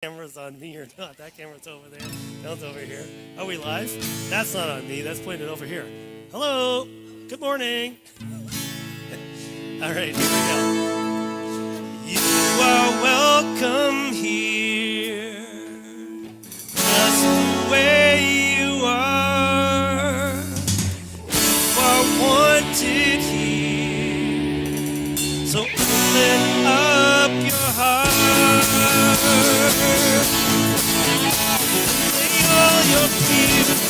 Camera's on me or not. That camera's over there. That one's over here. Are we live? That's not on me. That's pointed over here. Hello. Good morning. All right, here we go. You are welcome here, just the way you are. You are wanted here, so open up your heart. Lay all your fears,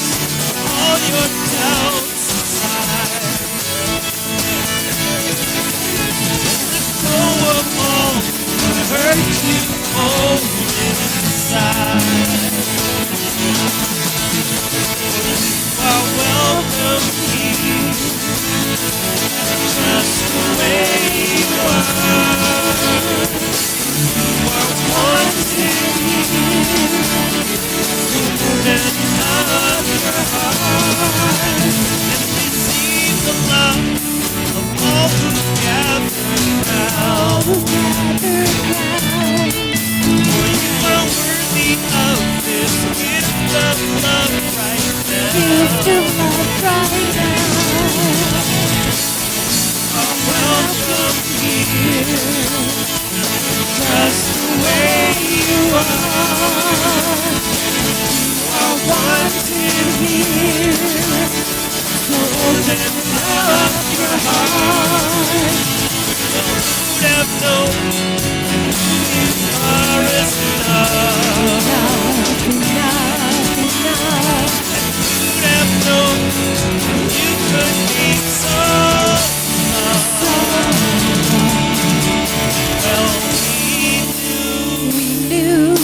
all your doubts aside. Let go of all that hurt you, hold inside. You are welcome here, just the way you are. You are wanted here. Open up your heart and receive the love of all who gather round. For you are worthy of this gift of love right now. Welcome here, just the way you are. Wanted here, so open up your heart. Who'd have known you are enough? And who'd have known you could be so well, we knew,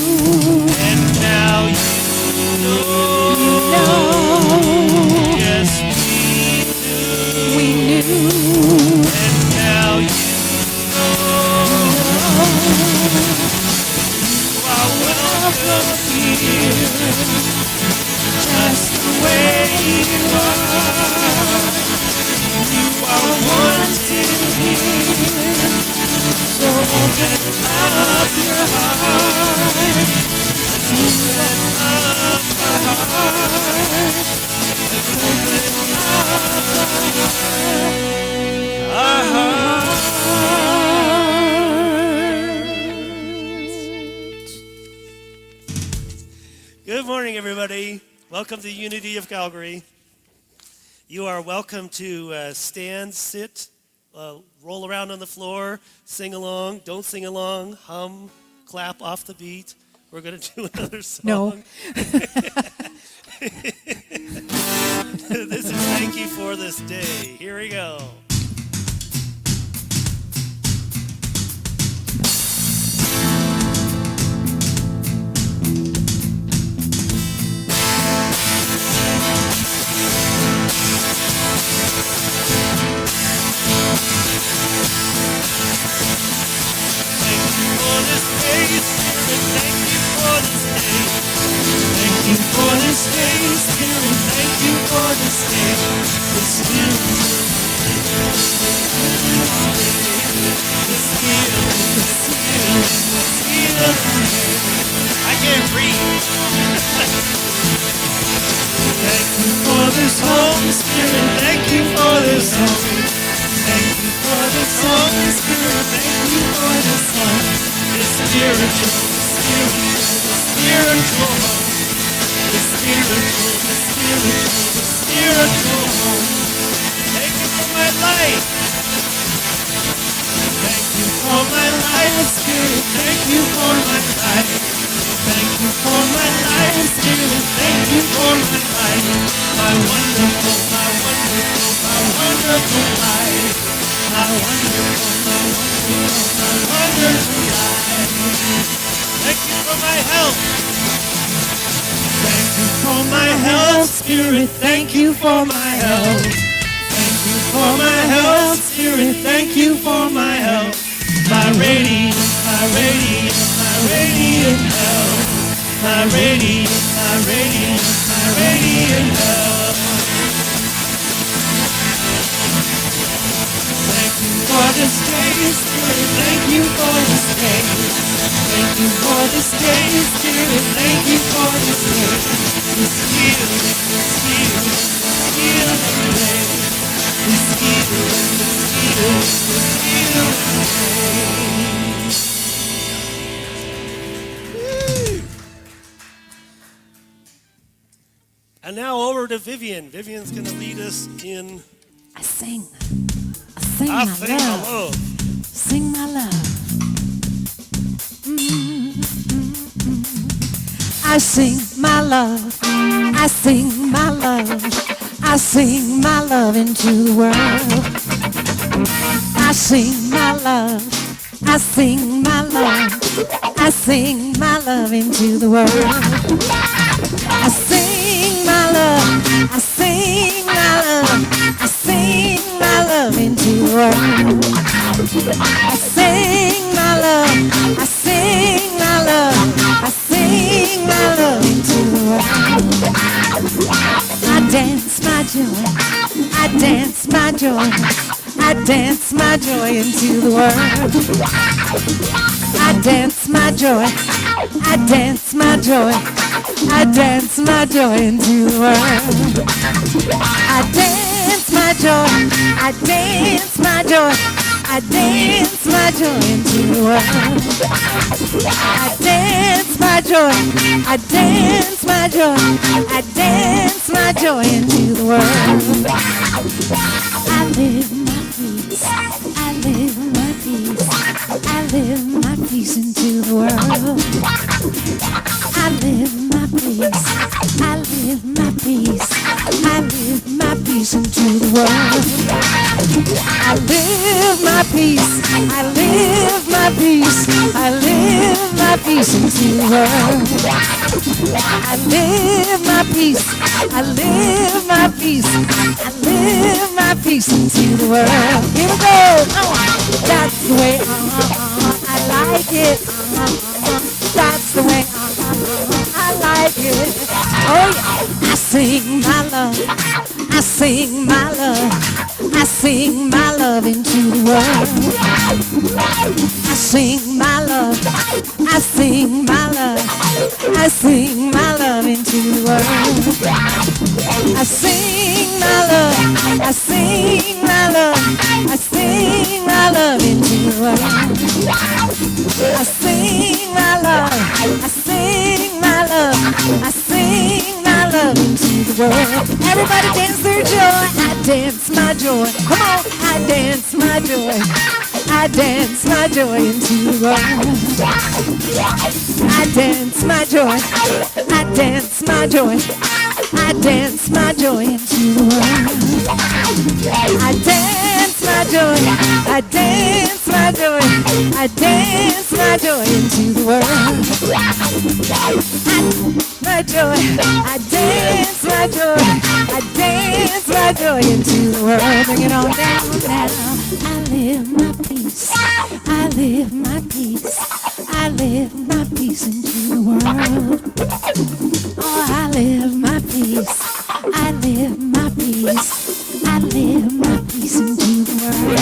and now you yes, we knew, and now you are welcome here, just the way you are. You are wanted here, so open up your heart. Open up your heart. Our hearts. Good morning, everybody. Welcome to Unity of Calgary. You are welcome to stand, sit, roll around on the floor, sing along. Don't sing along, hum, clap off the beat. We're going to do another song. No. This is Thank You for This Day. Here we go. I can't breathe. Thank you for this Holy Spirit. Thank you for this home. Thank you for this Holy Spirit. Thank you for this home. This spiritual home. The spiritual home. Thank you for my life. Thank you for my life, Spirit. Thank you for my life. Thank you for my life, Spirit. Thank you for my life. My wonderful life. My wonderful life. Thank you for my health. Thank you for my health, Spirit. Thank you for my health. Thank you for my health, Spirit. Thank you for my health. My radiant health. My radiant health. Thank you for this day, Spirit. Thank you for this day. Thank you for this day, Spirit. Thank you for this day. This heal, this heal, this heal today. This heal, this heal, this heal today. And now over to Vivian. Vivian's going to lead us in I sing my love. Sing my love. I sing my love. I sing my love. I sing my love into the world. I sing my love. I sing my love. I sing my love into the world. I sing my love. I sing my love. I sing my love into the world. I sing my love. I sing my love. I sing my love into the world. I dance my joy. I dance my joy. I dance my joy into the world. I dance my joy. I dance my joy. I dance my joy into the world. I dance my joy. I dance my joy. I dance my joy into the world. I dance my joy. I dance my joy. I dance my joy into the world. I live my peace. I live my peace. I live my peace into the world. I live my peace. I live my peace. I live my peace into the world. I live my peace. I live my peace. I live my peace into the world. I live my peace. I live my peace. I live my peace into the world. Here we go. That's the way I like it. That's the way I like it. Oh yeah. I sing my love. I sing my love. I sing my love into the world. I sing my love. I sing my love. I sing my love into the world. I sing my love. I sing my love. I sing my love into the world. I sing my love. I sing my love. I sing my love into the world. Everybody dance their joy. I dance my joy. Come on, I dance my joy. I dance my joy into the world. I dance my joy. I dance my joy. I dance my joy into the world. I dance my joy. I dance my joy. I dance my joy into the world. My joy. I dance my joy. I dance my joy into the world. Bring it on down now. I live my peace. I live my peace. I live my peace into the world. Oh, I live my peace. I live my peace. I live my peace into the world.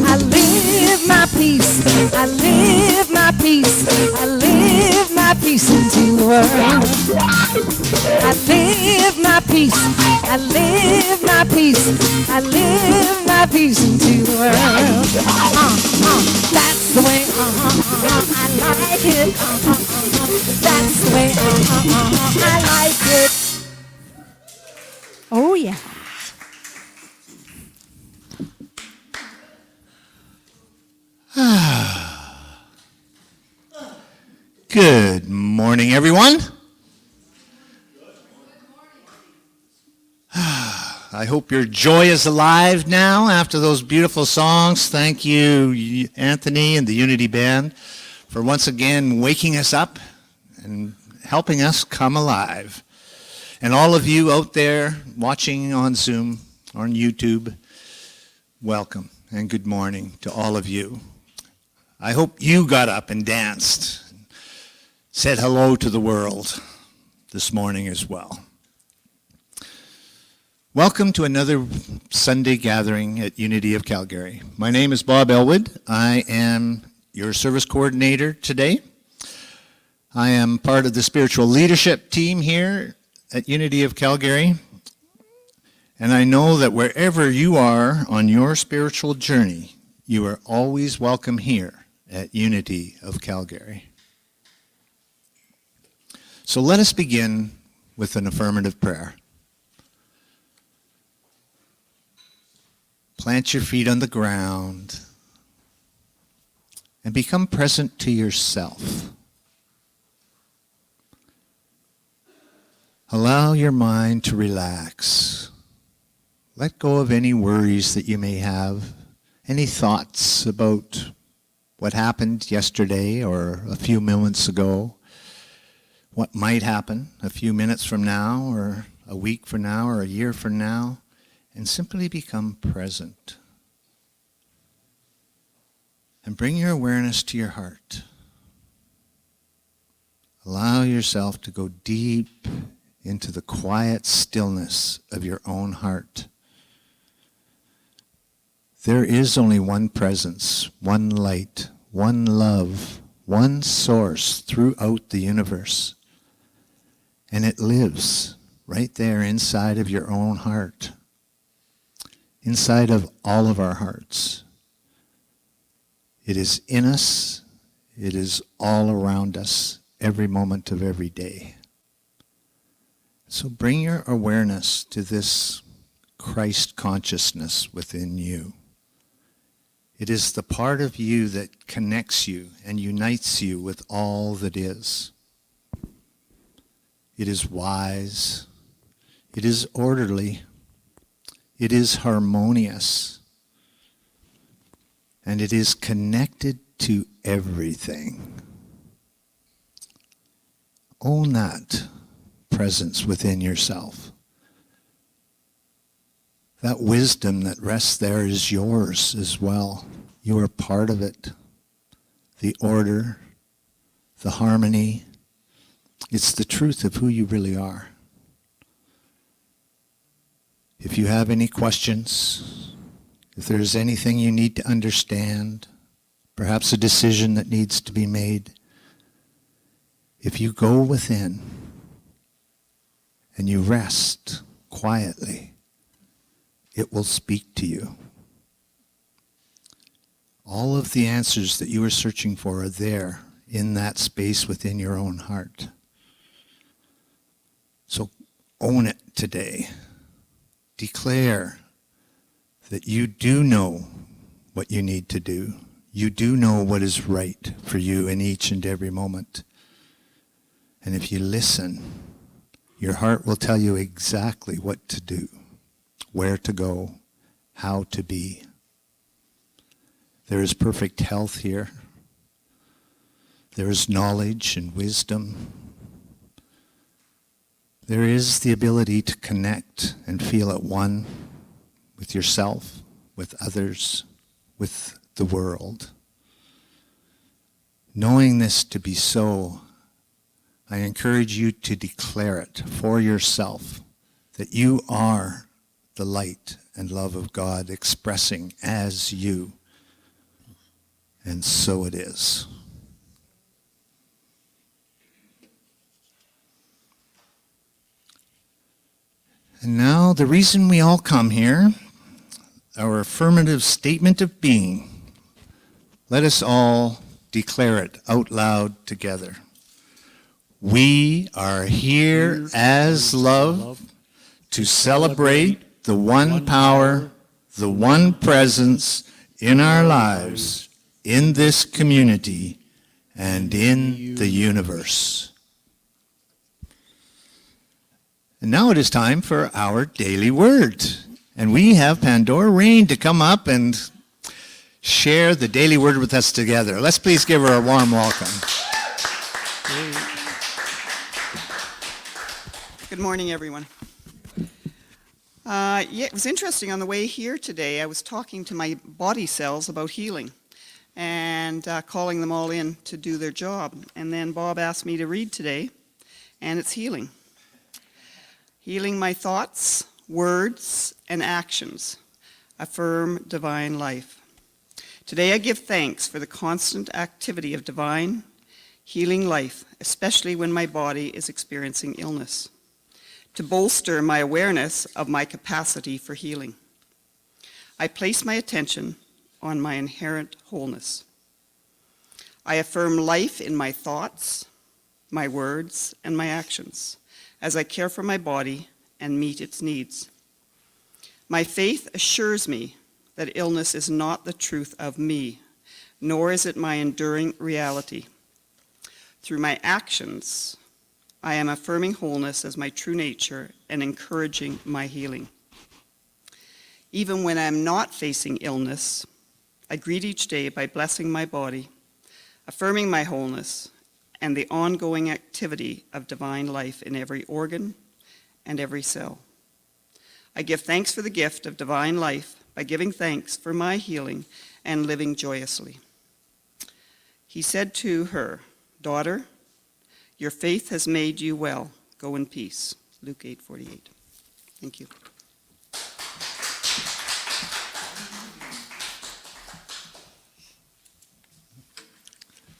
I live my peace. I live my peace. I live my peace into the world. I live my peace. I live my peace. I live my peace into the world. That's the way I like it. That's the way I like it. Oh yeah. Good morning, everyone. I hope your joy is alive now after those beautiful songs. Thank you, Anthony and the Unity Band, for once again waking us up and helping us come alive. And all of you out there watching on Zoom or on YouTube, welcome and good morning to all of you. I hope you got up and danced, said hello to the world this morning as well. Welcome to another Sunday gathering at Unity of Calgary. My name is Bob Elwood. I am your service coordinator today. I am part of the spiritual leadership team here at Unity of Calgary. And I know that wherever you are on your spiritual journey, you are always welcome here at Unity of Calgary. So let us begin with an affirmative prayer. Plant your feet on the ground and become present to yourself. Allow your mind to relax. Let go of any worries that you may have, any thoughts about what happened yesterday or a few moments ago, what might happen a few minutes from now or a week from now or a year from now. And simply become present. And bring your awareness to your heart. Allow yourself to go deep into the quiet stillness of your own heart. There is only one presence, one light, one love, one source throughout the universe. And it lives right there inside of your own heart. Inside of all of our hearts. It is in us. It is all around us every moment of every day. So bring your awareness to this Christ consciousness within you. It is the part of you that connects you and unites you with all that is. It is wise. It is orderly. It is harmonious, and it is connected to everything. Own that presence within yourself. That wisdom that rests there is yours as well. You are part of it. The order, the harmony, it's the truth of who you really are. If you have any questions, if there's anything you need to understand, perhaps a decision that needs to be made, if you go within and you rest quietly, it will speak to you. All of the answers that you are searching for are there in that space within your own heart. So own it today. Declare that you do know what you need to do. You do know what is right for you in each and every moment. And if you listen, your heart will tell you exactly what to do, where to go, how to be. There is perfect health here. There is knowledge and wisdom. There is the ability to connect and feel at one with yourself, with others, with the world. Knowing this to be so, I encourage you to declare it for yourself, that you are the light and love of God expressing as you. And so it is. And now, the reason we all come here, our affirmative statement of being. Let us all declare it out loud together. We are here as love to celebrate the one power, the one presence in our lives, in this community, and in the universe. And now it is time for our daily word. And we have Pandora Rain to come up and share the daily word with us together. Let's please give her a warm welcome. Good morning, everyone. It was interesting. On the way here today, I was talking to my body cells about healing and calling them all in to do their job. And then Bob asked me to read today, and it's healing. Healing my thoughts, words, and actions affirm divine life. Today I give thanks for the constant activity of divine, healing life, especially when my body is experiencing illness, to bolster my awareness of my capacity for healing. I place my attention on my inherent wholeness. I affirm life in my thoughts, my words, and my actions as I care for my body and meet its needs. My faith assures me that illness is not the truth of me, nor is it my enduring reality. Through my actions, I am affirming wholeness as my true nature and encouraging my healing. Even when I am not facing illness, I greet each day by blessing my body, affirming my wholeness, and the ongoing activity of divine life in every organ and every cell. I give thanks for the gift of divine life by giving thanks for my healing and living joyously. He said to her, "Daughter, your faith has made you well. Go in peace." Luke 8:48. Thank you.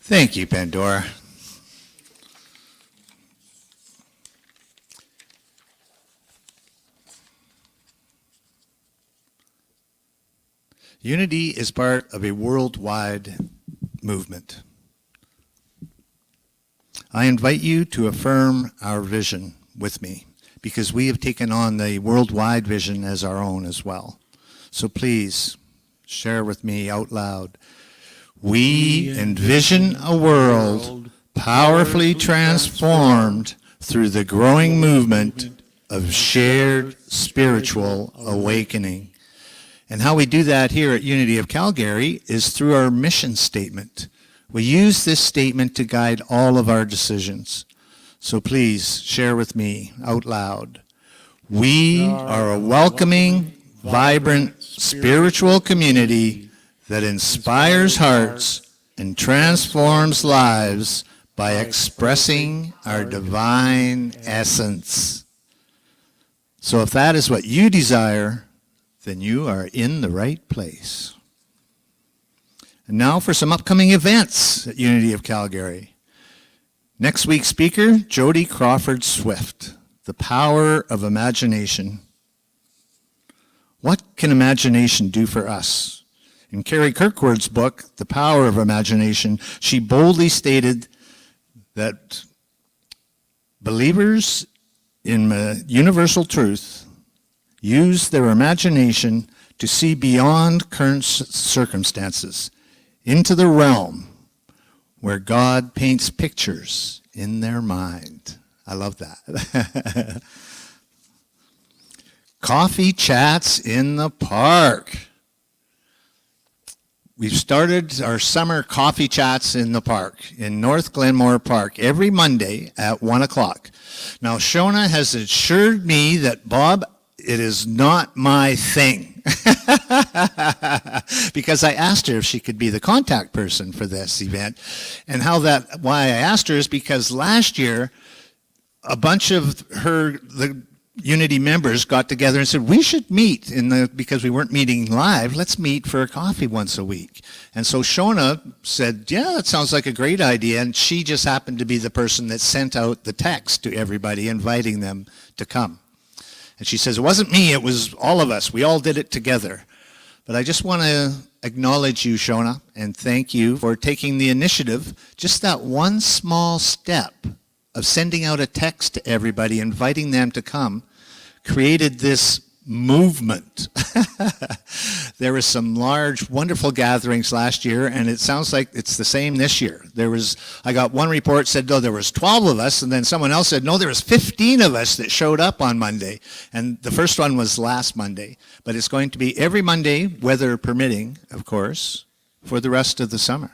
Thank you, Pandora. Unity is part of a worldwide movement. I invite you to affirm our vision with me, because we have taken on the worldwide vision as our own as well. So please share with me out loud. We envision a world powerfully transformed through the growing movement of shared spiritual awakening. And how we do that here at Unity of Calgary is through our mission statement. We use this statement to guide all of our decisions. So please share with me out loud. We are a welcoming, vibrant, spiritual community that inspires hearts and transforms lives by expressing our divine essence. So if that is what you desire, then you are in the right place. And now for some upcoming events at Unity of Calgary. Next week's speaker, Jody Crawford Swift, The Power of Imagination. What can imagination do for us? In Carrie Kirkwood's book, The Power of Imagination, she boldly stated that believers in universal truth use their imagination to see beyond current circumstances into the realm where God paints pictures in their mind. I love that. Coffee chats in the park. We've started our summer coffee chats in the park, in North Glenmore Park, every Monday at 1 o'clock. Now, Shona has assured me that, Bob, it is not my thing. Because I asked her if she could be the contact person for this event. And why I asked her is because last year, a bunch of the Unity members got together and said, we should meet because we weren't meeting live, let's meet for a coffee once a week. And so Shona said, yeah, that sounds like a great idea. And she just happened to be the person that sent out the text to everybody inviting them to come. And she says, it wasn't me, it was all of us. We all did it together. But I just want to acknowledge you, Shona, and thank you for taking the initiative, just that one small step of sending out a text to everybody, inviting them to come, created this movement. There was some large, wonderful gatherings last year, and it sounds like it's the same this year. I got one report said, no, there was 12 of us, and then someone else said, no, there was 15 of us that showed up on Monday. And the first one was last Monday. But it's going to be every Monday, weather permitting, of course, for the rest of the summer.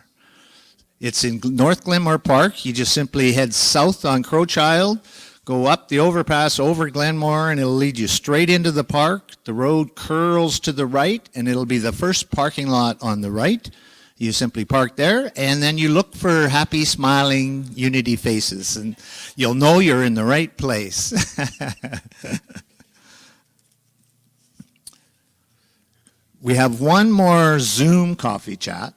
It's in North Glenmore Park. You just simply head south on Crowchild, go up the overpass over Glenmore, and it'll lead you straight into the park. The road curls to the right, and it'll be the first parking lot on the right. You simply park there, and then you look for happy, smiling Unity faces, and you'll know you're in the right place. we have one more Zoom coffee chat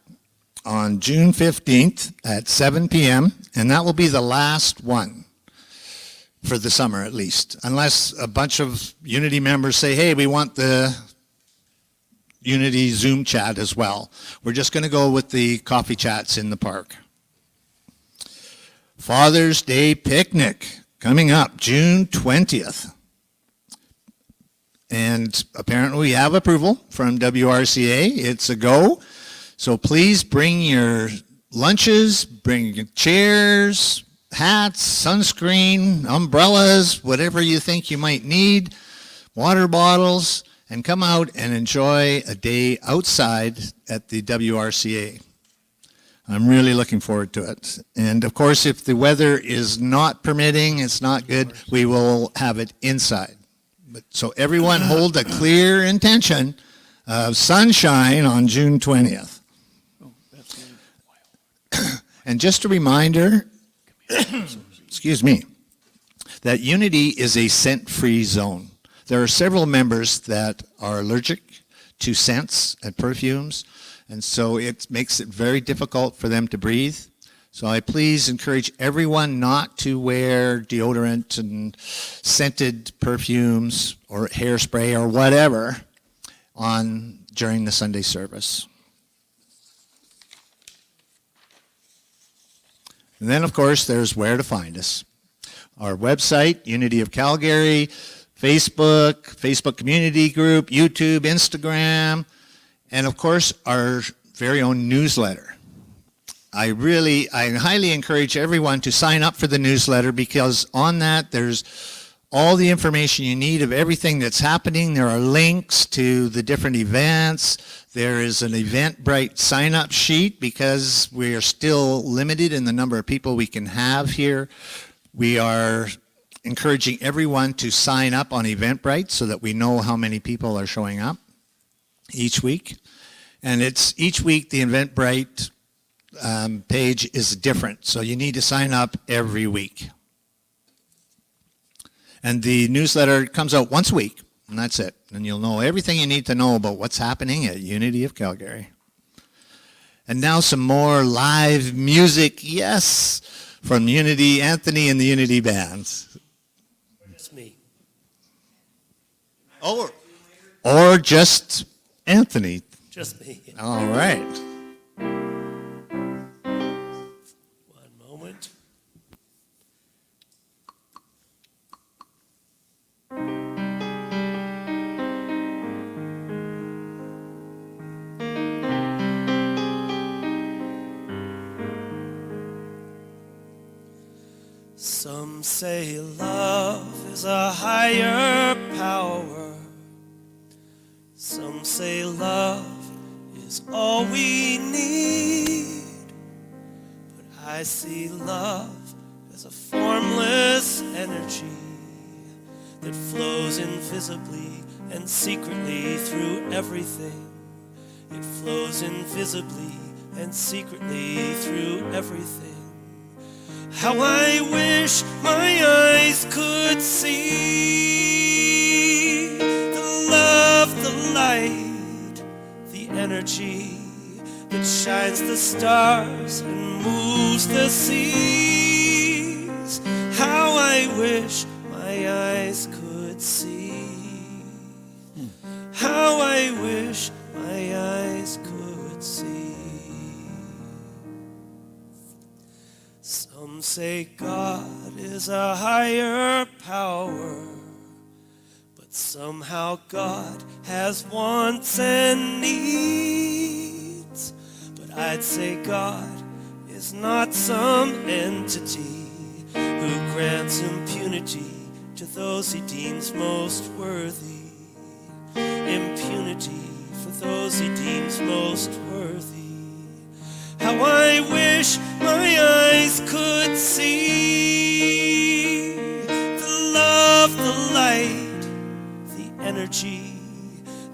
on June 15th at 7 p.m., and that will be the last one for the summer at least, unless a bunch of Unity members say, hey, we want the Unity Zoom chat as well. We're just going to go with the coffee chats in the park. Father's Day Picnic coming up June 20th. And apparently we have approval from WRCA. It's a go. So please bring your lunches, bring your chairs, hats, sunscreen, umbrellas, whatever you think you might need, water bottles, and come out and enjoy a day outside at the WRCA. I'm really looking forward to it. And of course, if the weather is not permitting, it's not good, we will have it inside. But so everyone hold a clear intention of sunshine on June 20th. And just a reminder, excuse me, that Unity is a scent-free zone. There are several members that are allergic to scents and perfumes, and so it makes it very difficult for them to breathe. So I please encourage everyone not to wear deodorant and scented perfumes or hairspray or whatever during the Sunday service. And then, of course, there's where to find us. Our website, Unity of Calgary, Facebook community group, YouTube, Instagram, and of course, our very own newsletter. I highly encourage everyone to sign up for the newsletter because on that there's all the information you need of everything that's happening. There are links to the different events. There is an Eventbrite sign-up sheet because we are still limited in the number of people we can have here. We are encouraging everyone to sign up on Eventbrite so that we know how many people are showing up each week. And it's each week the Eventbrite page is different, so you need to sign up every week. And the newsletter comes out once a week, and that's it. And you'll know everything you need to know about what's happening at Unity of Calgary. And now some more live music, yes, from Unity, Anthony and the Unity bands. It's me. Or just Anthony. Just me. All right. One moment. Some say love is a higher power. Some say love is all we need. But I see love as a formless energy that flows invisibly and secretly through everything. It flows invisibly and secretly through everything. How I wish my eyes could see the love, the light, the energy that shines the stars and moves the seas. How I wish my eyes could see. How I wish my eyes could see. Some say God is a higher power, but somehow God has wants and needs. But I'd say God is not some entity who grants impunity to those he deems most worthy. Impunity for those he deems most worthy. How I wish my eyes could see the love, the light, the energy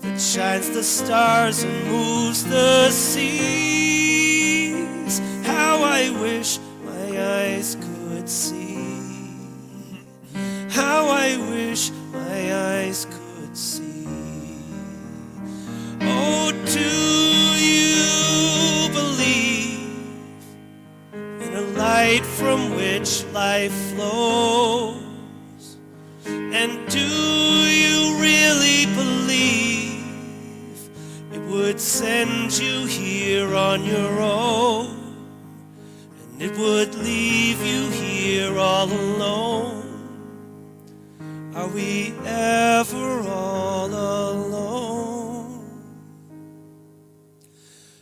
that shines the stars and moves the seas. How I wish my eyes could see. How I wish my eyes could see. Oh, life flows. And do you really believe it would send you here on your own? And it would leave you here all alone? Are we ever all alone?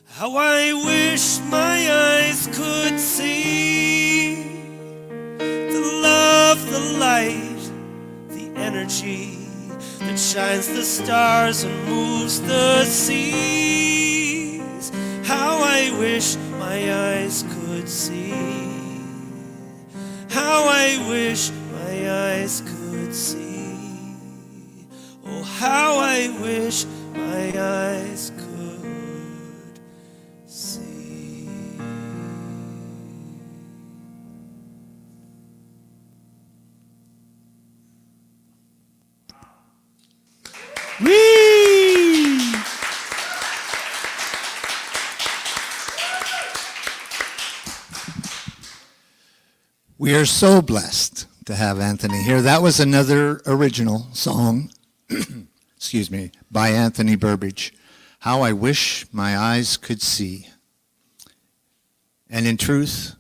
How I wish my eyes could see the love, the light, the energy that shines the stars and moves the seas. How I wish my eyes could see. How I wish my eyes could see. Oh, how I wish my eyes could see. Whee! We are so blessed to have Anthony here. That was another original song, excuse me, by Anthony Burbridge. How I wish my eyes could see. And in truth,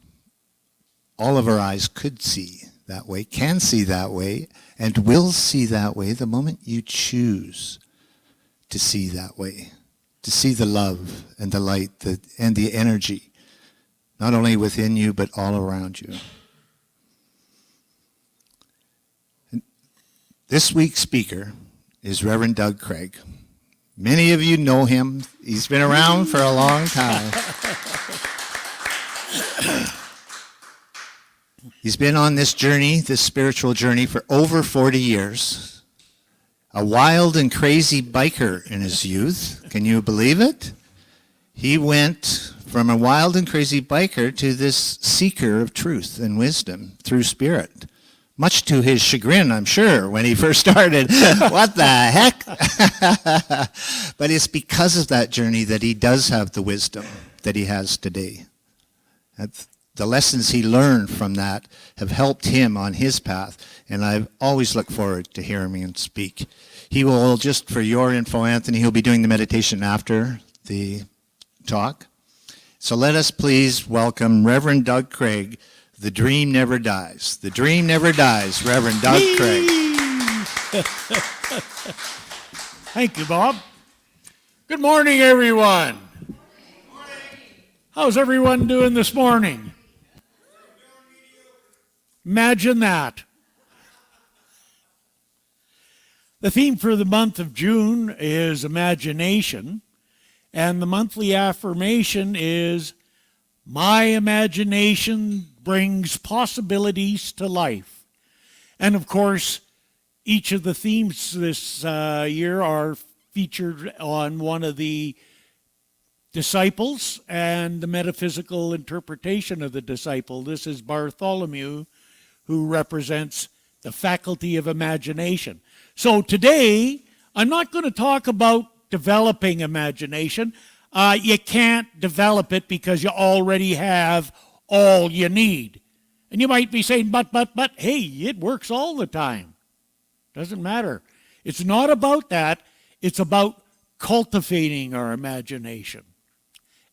all of our eyes could see that way, can see that way, and will see that way the moment you choose to see that way, to see the love and the light and the energy, not only within you, but all around you. This week's speaker is Reverend Doug Craig. Many of you know him. He's been around for a long time. He's been on this journey, this spiritual journey, for over 40 years. A wild and crazy biker in his youth. Can you believe it? He went from a wild and crazy biker to this seeker of truth and wisdom through spirit. Much to his chagrin, I'm sure, when he first started. What the heck? But it's because of that journey that he does have the wisdom that he has today. The lessons he learned from that have helped him on his path, and I always look forward to hearing him speak. He will, just for your info, Anthony, he'll be doing the meditation after the talk. So let us please welcome Reverend Doug Craig. The dream never dies. The dream never dies, Reverend Doug Craig. Thank you, Bob. Good morning, everyone. How's everyone doing this morning? Imagine that. The theme for the month of June is imagination, and the monthly affirmation is, my imagination brings possibilities to life. And of course, each of the themes this year are featured on one of the disciples and the metaphysical interpretation of the disciple. This is Bartholomew, who represents the faculty of imagination. So today, I'm not going to talk about developing imagination. You can't develop it because you already have all you need. And you might be saying, but, hey, it works all the time. Doesn't matter. It's not about that. It's about cultivating our imagination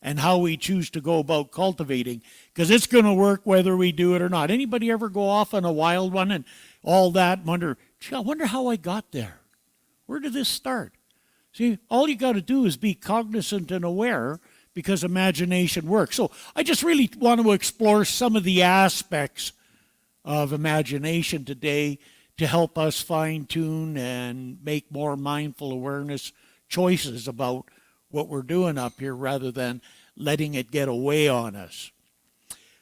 and how we choose to go about cultivating, because it's going to work whether we do it or not. Anybody ever go off on a wild one and all that and wonder, gee, I wonder how I got there? Where did this start? See, all you got to do is be cognizant and aware, because imagination works. So I just really want to explore some of the aspects of imagination today to help us fine-tune and make more mindful awareness choices about what we're doing up here rather than letting it get away on us.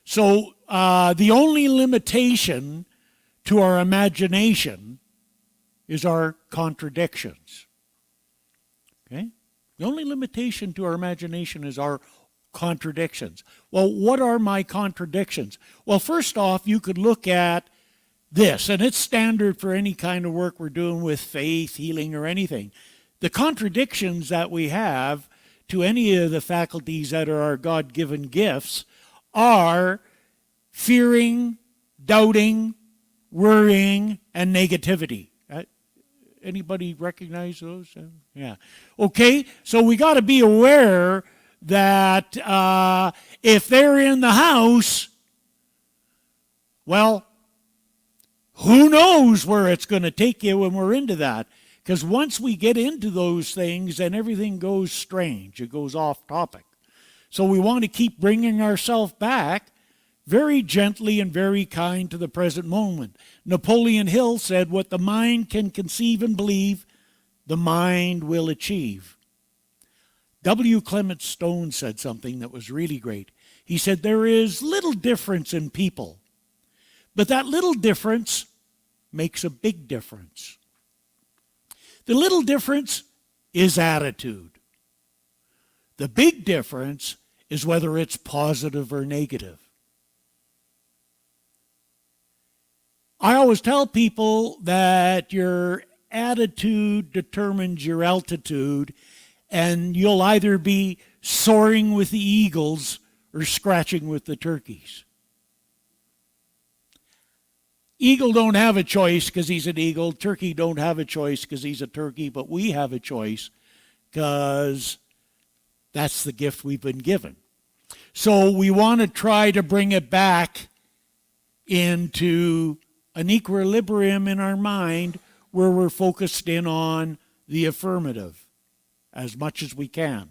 So the only limitation to our imagination is our contradictions. Okay? The only limitation to our imagination is our contradictions. Well, what are my contradictions? Well, first off, you could look at this, and it's standard for any kind of work we're doing with faith, healing, or anything. The contradictions that we have to any of the faculties that are our God-given gifts are fearing, doubting, worrying, and negativity. Anybody recognize those? Yeah. Okay, so we got to be aware that if they're in the house, well, who knows where it's going to take you when we're into that. Because once we get into those things, then everything goes strange. It goes off topic. So we want to keep bringing ourselves back very gently and very kind to the present moment. Napoleon Hill said, what the mind can conceive and believe, the mind will achieve. W. Clement Stone said something that was really great. He said, there is little difference in people, but that little difference makes a big difference. The little difference is attitude. The big difference is whether it's positive or negative. I always tell people that your attitude determines your altitude, and you'll either be soaring with the eagles or scratching with the turkeys. Eagle don't have a choice because he's an eagle. Turkey don't have a choice because he's a turkey, but we have a choice because that's the gift we've been given. So we want to try to bring it back into an equilibrium in our mind where we're focused in on the affirmative as much as we can.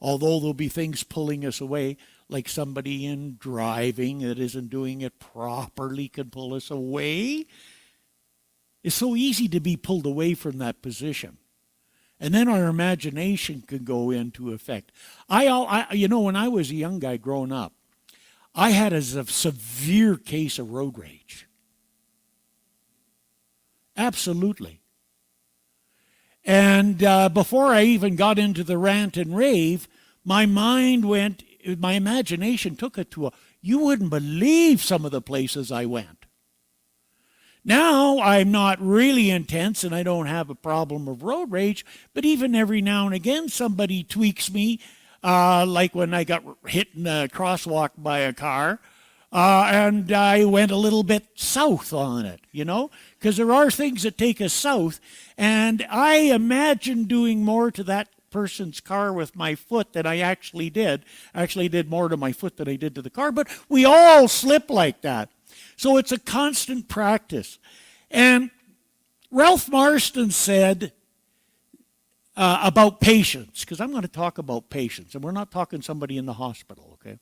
Although there'll be things pulling us away, like somebody in driving that isn't doing it properly can pull us away. It's so easy to be pulled away from that position. And then our imagination can go into effect. When I was a young guy growing up, I had a severe case of road rage. Absolutely. And before I even got into the rant and rave, my imagination took it to you wouldn't believe some of the places I went. Now I'm not really intense and I don't have a problem of road rage, but even every now and again somebody tweaks me, like when I got hit in a crosswalk by a car, and I went a little bit south on it, because there are things that take us south, and I imagine doing more to that person's car with my foot than I actually did. I actually did more to my foot than I did to the car, but we all slip like that. So it's a constant practice. And Ralph Marston said about patience, because I'm going to talk about patience, and we're not talking somebody in the hospital, okay?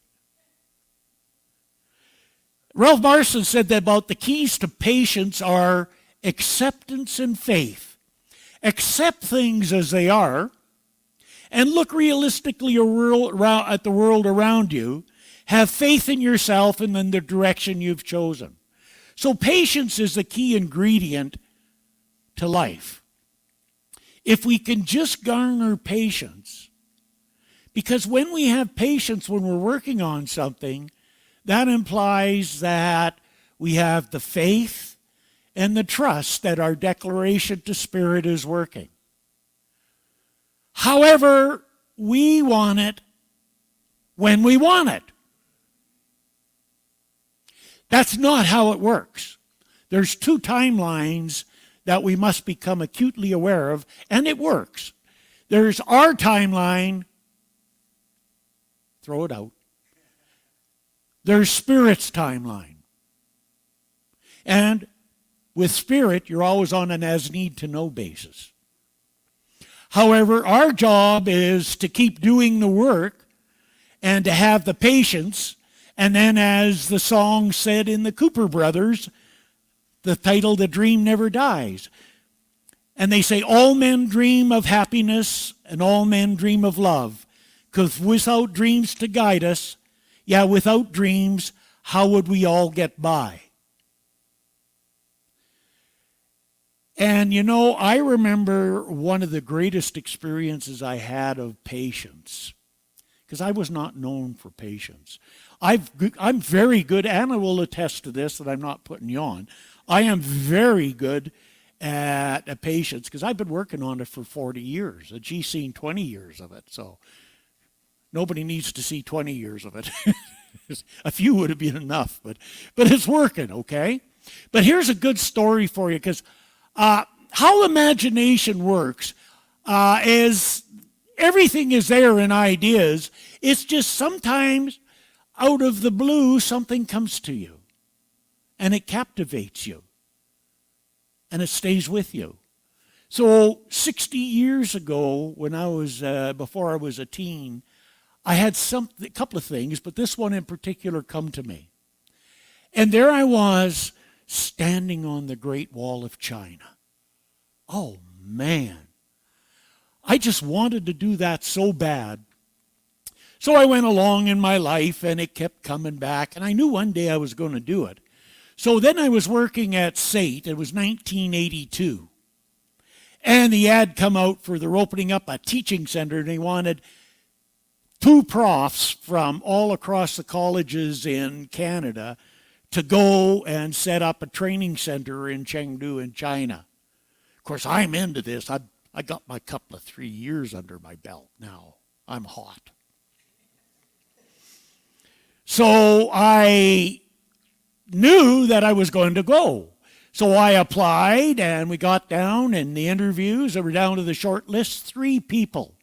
Ralph Marston said that about the keys to patience are acceptance and faith. Accept things as they are, and look realistically at the world around you. Have faith in yourself and in the direction you've chosen. So patience is the key ingredient to life. If we can just garner patience, because when we have patience when we're working on something, that implies that we have the faith and the trust that our declaration to Spirit is working. However, we want it when we want it. That's not how it works. There's two timelines that we must become acutely aware of, and it works. There's our timeline. Throw it out. There's Spirit's timeline. And with Spirit, you're always on an as-need-to-know basis. However, our job is to keep doing the work and to have the patience. And then, as the song said in the Cooper Brothers, the title, "The Dream Never Dies." And they say, all men dream of happiness and all men dream of love. Because without dreams to guide us, without dreams, how would we all get by? And I remember one of the greatest experiences I had of patience, because I was not known for patience. I'm very good, and I will attest to this, that I'm not putting you on. I am very good at patience, because I've been working on it for 40 years, and she's seen 20 years of it, so nobody needs to see 20 years of it. A few would have been enough, but it's working, okay? But here's a good story for you, because how imagination works is everything is there in ideas. It's just sometimes out of the blue something comes to you, and it captivates you, and it stays with you. So 60 years ago, when I was before I was a teen, I had a couple of things, but this one in particular come to me. And there I was standing on the Great Wall of China. Oh, man. I just wanted to do that so bad. So I went along in my life, and it kept coming back, and I knew one day I was going to do it. So then I was working at SAIT. It was 1982. And the ad come out for they're opening up a teaching center, and they wanted 2 profs from all across the colleges in Canada to go and set up a training center in Chengdu in China. Of course, I'm into this. I got my couple of 3 years under my belt now. I'm hot. So I knew that I was going to go. So I applied, and we got down in the interviews. They were down to the short list, 3 people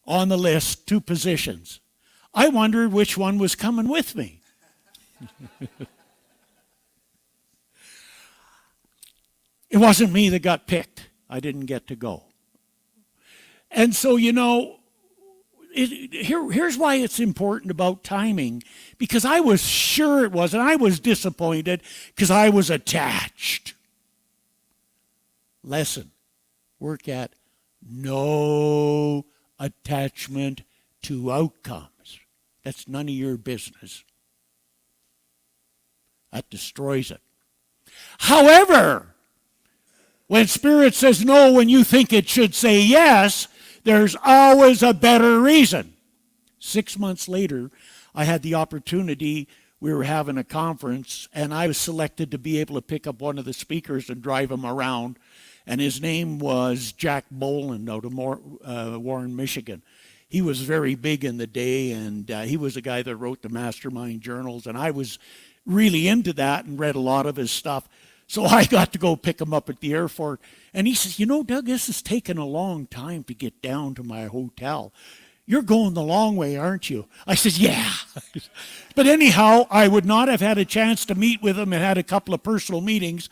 on the list, 2 positions. I wondered which one was coming with me. It wasn't me that got picked. I didn't get to go. And so, here's why it's important about timing, because I was sure it was, and I was disappointed because I was attached. Lesson, work at no attachment to outcomes. That's none of your business. That destroys it. However, when Spirit says no when you think it should say yes, there's always a better reason. 6 months later, I had the opportunity. We were having a conference, and I was selected to be able to pick up one of the speakers and drive him around. And his name was Jack Boland out of Warren, Michigan. He was very big in the day, and he was the guy that wrote the Mastermind journals. And I was really into that and read a lot of his stuff. So I got to go pick him up at the airport. And he says, Doug, this is taking a long time to get down to my hotel. You're going the long way, aren't you? I said, yeah. But anyhow, I would not have had a chance to meet with him and had a couple of personal meetings.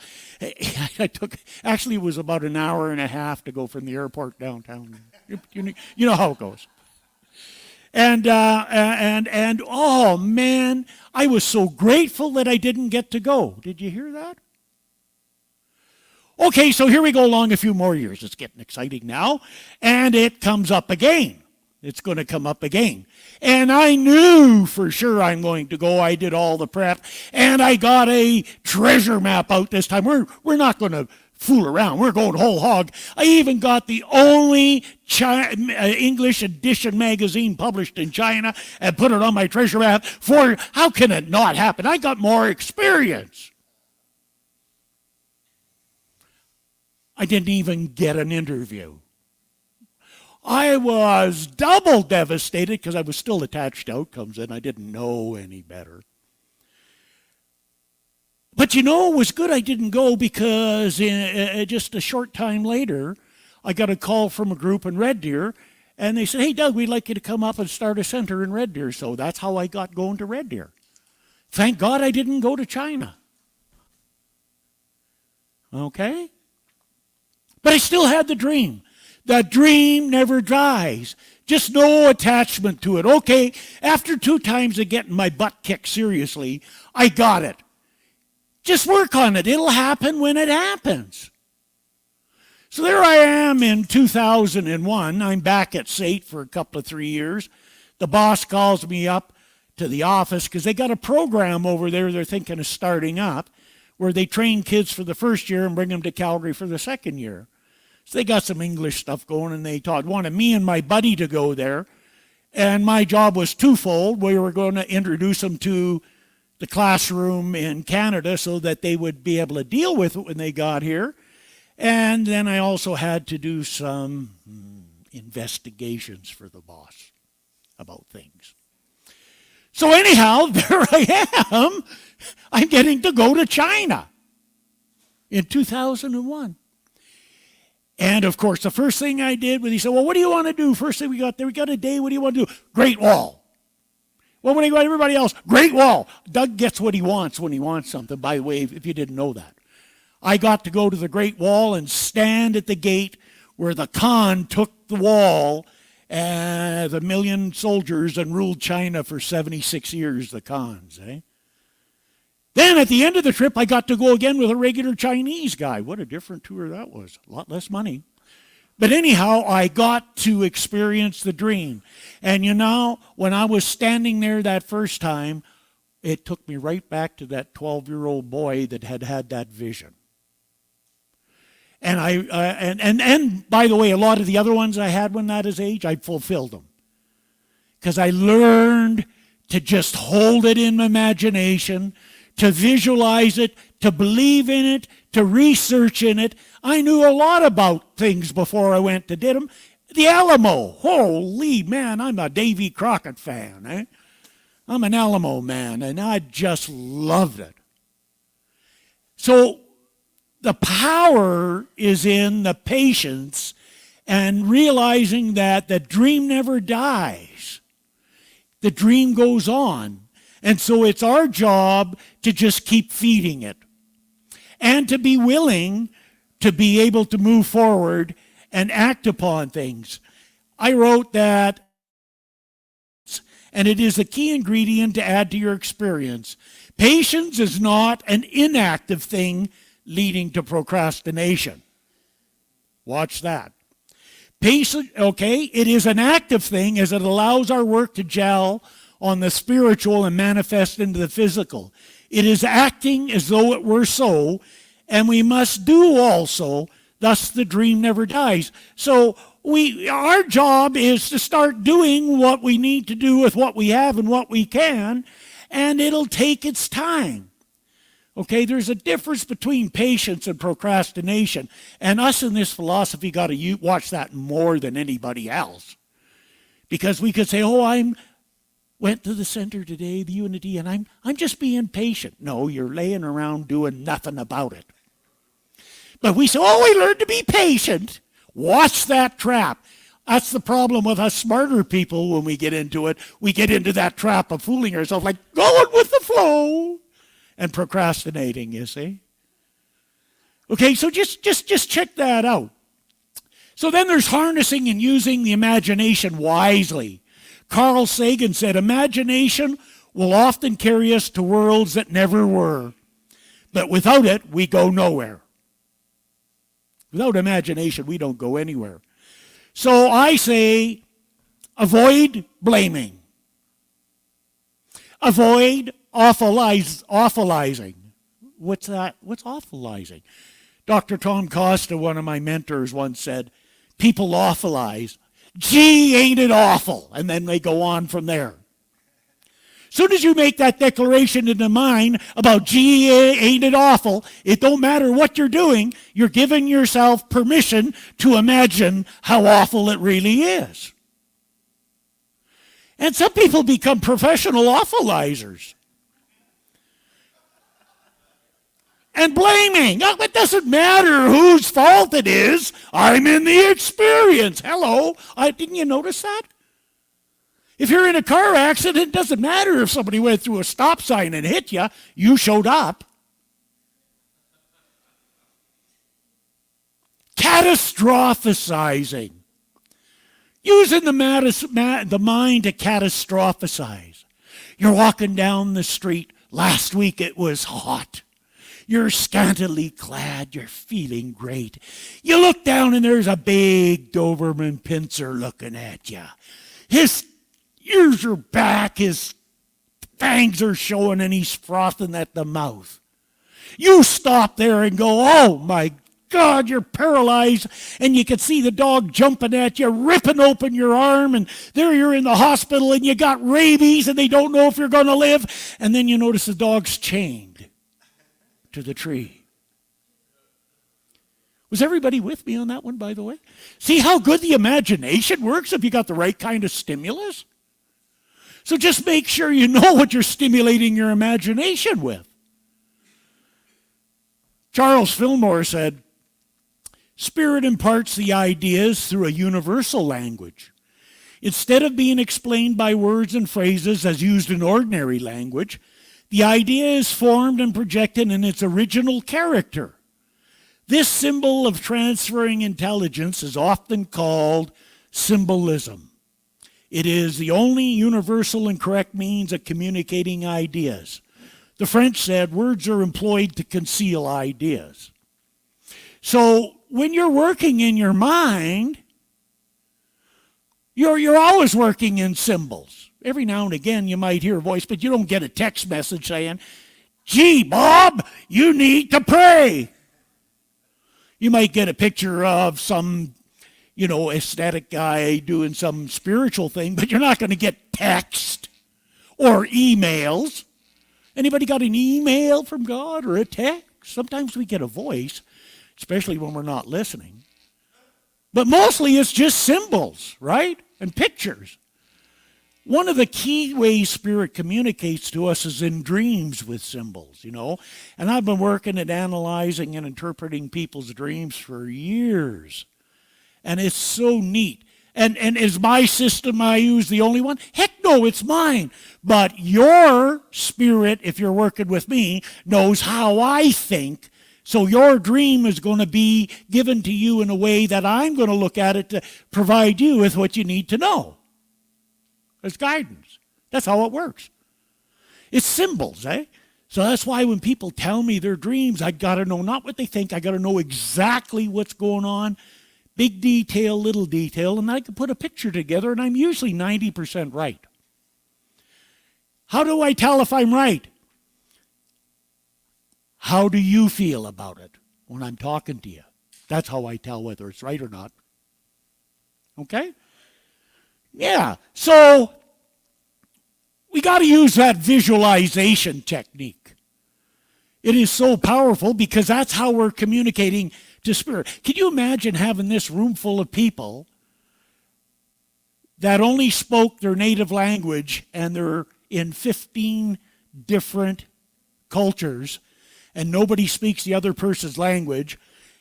Actually, it was about an hour and a half to go from the airport downtown. You know how it goes. And oh, man, I was so grateful that I didn't get to go. Did you hear that? Okay, so here we go along a few more years. It's getting exciting now. And it comes up again. It's going to come up again. And I knew for sure I'm going to go. I did all the prep. And I got a treasure map out this time. We're not going to fool around. We're going whole hog. I even got the only English edition magazine published in China and put it on my treasure map. For how can it not happen? I got more experience. I didn't even get an interview. I was double devastated because I was still attached to outcomes and I didn't know any better. But it was good I didn't go because just a short time later, I got a call from a group in Red Deer, and they said, hey, Doug, we'd like you to come up and start a center in Red Deer. So that's how I got going to Red Deer. Thank God I didn't go to China. Okay? But I still had the dream. The dream never dies. Just no attachment to it. Okay, after 2 times of getting my butt kicked seriously, I got it. Just work on it. It'll happen when it happens. So there I am in 2001. I'm back at SAIT for a couple of 3 years. The boss calls me up to the office because they got a program over there they're thinking of starting up where they train kids for the first year and bring them to Calgary for the second year. So they got some English stuff going, and they wanted me and my buddy to go there. And my job was twofold. We were going to introduce them to the classroom in Canada so that they would be able to deal with it when they got here. And then I also had to do some investigations for the boss about things. So anyhow, there I am. I'm getting to go to China in 2001. And of course, the first thing I did was he said, well, what do you want to do? First thing we got there, we got a day, what do you want to do? Great Wall. Well, what do you want everybody else? Great Wall. Doug gets what he wants when he wants something, by the way, if you didn't know that. I got to go to the Great Wall and stand at the gate where the Khan took the wall, the million soldiers, and ruled China for 76 years, the Khans, eh? Then at the end of the trip, I got to go again with a regular Chinese guy. What a different tour that was. A lot less money. But anyhow, I got to experience the dream. And you know, when I was standing there that first time, it took me right back to that 12-year-old boy that had had that vision. And and by the way, a lot of the other ones I had when that is age, I fulfilled them. Because I learned to just hold it in my imagination, to visualize it, to believe in it, to research in it. I knew a lot about things before I went to did them. The Alamo, holy man, I'm a Davy Crockett fan. Eh? I'm an Alamo man, and I just loved it. So the power is in the patience and realizing that the dream never dies. The dream goes on. And so it's our job to just keep feeding it and to be willing to be able to move forward and act upon things. I wrote that, and it is a key ingredient to add to your experience. Patience is not an inactive thing leading to procrastination. Watch that. Patience, okay, it is an active thing as it allows our work to gel on the spiritual and manifest into the physical. It is acting as though it were so, and we must do also, thus the dream never dies. So our job is to start doing what we need to do with what we have and what we can, and it'll take its time. Okay, there's a difference between patience and procrastination, and us in this philosophy got to watch that more than anybody else. Because we could say, went to the center today, the unity, and I'm just being patient. No, you're laying around doing nothing about it. But we say, we learned to be patient. Watch that trap. That's the problem with us smarter people when we get into it. We get into that trap of fooling ourselves, like going with the flow and procrastinating, you see. Okay, so just check that out. So then there's harnessing and using the imagination wisely. Carl Sagan said, imagination will often carry us to worlds that never were. But without it, we go nowhere. Without imagination, we don't go anywhere. So I say, avoid blaming. Avoid awfulizing. What's that? What's awfulizing? Dr. Tom Costa, one of my mentors, once said, people awfulize. Gee, ain't it awful? And then they go on from there. Soon as you make that declaration in the mind about, gee, ain't it awful, it don't matter what you're doing, you're giving yourself permission to imagine how awful it really is. And some people become professional awfulizers. And blaming. Oh, it doesn't matter whose fault it is. I'm in the experience. Hello. Didn't you notice that? If you're in a car accident, it doesn't matter if somebody went through a stop sign and hit you. You showed up. Catastrophizing. Using the mind to catastrophize. You're walking down the street. Last week it was hot. You're scantily clad. You're feeling great. You look down and there's a big Doberman pincer looking at you. His ears are back. His fangs are showing and he's frothing at the mouth. You stop there and go, oh my God, you're paralyzed. And you can see the dog jumping at you, ripping open your arm. And there you're in the hospital and you got rabies and they don't know if you're going to live. And then you notice the dog's chained to the tree. Was everybody with me on that one, by the way? See how good the imagination works if you got the right kind of stimulus? So just make sure you know what you're stimulating your imagination with. Charles Fillmore said, "Spirit imparts the ideas through a universal language. Instead of being explained by words and phrases as used in ordinary language, the idea is formed and projected in its original character. This symbol of transferring intelligence is often called symbolism. It is the only universal and correct means of communicating ideas. The French said words are employed to conceal ideas." So when you're working in your mind, you're always working in symbols. Every now and again you might hear a voice, but you don't get a text message saying, "Gee, Bob, you need to pray." You might get a picture of some, ecstatic guy doing some spiritual thing, but you're not going to get text or emails. Anybody got an email from God or a text? Sometimes we get a voice, especially when we're not listening. But mostly it's just symbols, right? And pictures. One of the key ways Spirit communicates to us is in dreams with symbols, And I've been working at analyzing and interpreting people's dreams for years. And it's so neat. And is my system I use the only one? Heck no, it's mine. But your spirit, if you're working with me, knows how I think. So your dream is going to be given to you in a way that I'm going to look at it to provide you with what you need to know. It's guidance. That's how it works. It's symbols, eh? So that's why when people tell me their dreams, I got to know not what they think. I got to know exactly what's going on. Big detail, little detail, and I can put a picture together, and I'm usually 90% right. How do I tell if I'm right? How do you feel about it when I'm talking to you? That's how I tell whether it's right or not. Okay? Yeah, so we got to use that visualization technique. It is so powerful because that's how we're communicating to Spirit. Can you imagine having this room full of people that only spoke their native language and they're in 15 different cultures and nobody speaks the other person's language,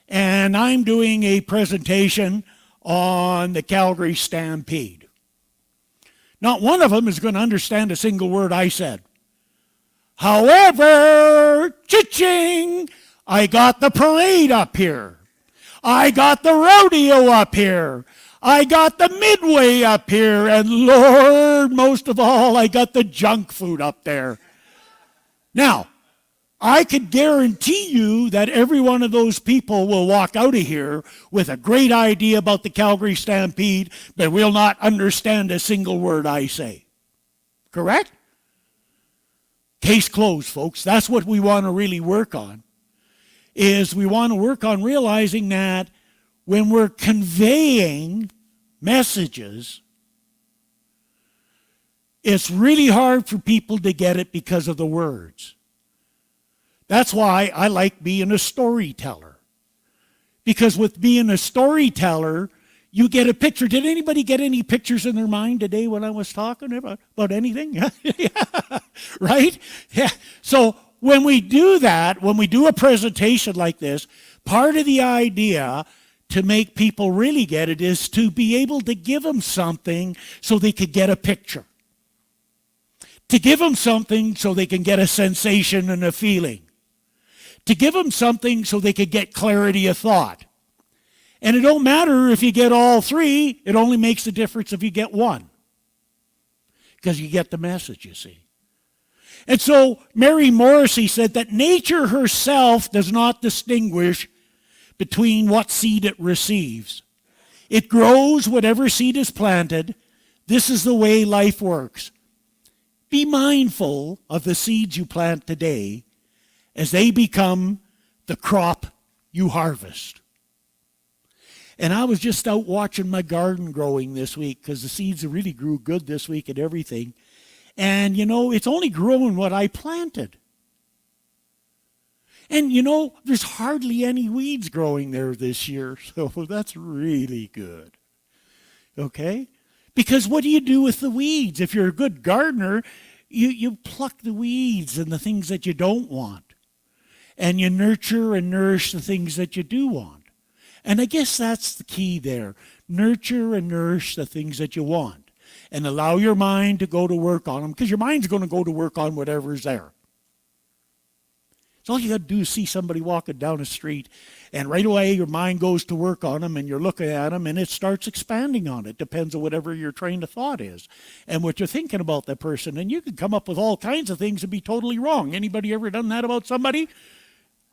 and I'm doing a presentation on the Calgary Stampede. Not one of them is going to understand a single word I said. However, cha-ching, I got the parade up here. I got the rodeo up here. I got the midway up here. And Lord, most of all, I got the junk food up there. Now, I could guarantee you that every one of those people will walk out of here with a great idea about the Calgary Stampede, but will not understand a single word I say. Correct? Case closed, folks. That's what we want to really work on, is we want to work on realizing that when we're conveying messages, it's really hard for people to get it because of the words. That's why I like being a storyteller. Because with being a storyteller, you get a picture. Did anybody get any pictures in their mind today when I was talking about anything? Yeah. Right? Yeah. So when we do that, when we do a presentation like this, part of the idea to make people really get it is to be able to give them something so they could get a picture. To give them something so they can get a sensation and a feeling. To give them something so they could get clarity of thought. And it don't matter if you get all three, it only makes a difference if you get one. Because you get the message, you see. And so Mary Morrissey said that nature herself does not distinguish between what seed it receives. It grows whatever seed is planted. This is the way life works. Be mindful of the seeds you plant today as they become the crop you harvest. And I was just out watching my garden growing this week because the seeds really grew good this week and everything. And, it's only growing what I planted. And, there's hardly any weeds growing there this year. So that's really good. Okay? Because what do you do with the weeds? If you're a good gardener, you pluck the weeds and the things that you don't want. And you nurture and nourish the things that you do want. And I guess that's the key there. Nurture and nourish the things that you want. And allow your mind to go to work on them, because your mind's going to go to work on whatever's there. So all you got to do is see somebody walking down the street, and right away your mind goes to work on them, and you're looking at them, and it starts expanding on it. Depends on whatever your train of thought is and what you're thinking about that person. And you can come up with all kinds of things and be totally wrong. Anybody ever done that about somebody?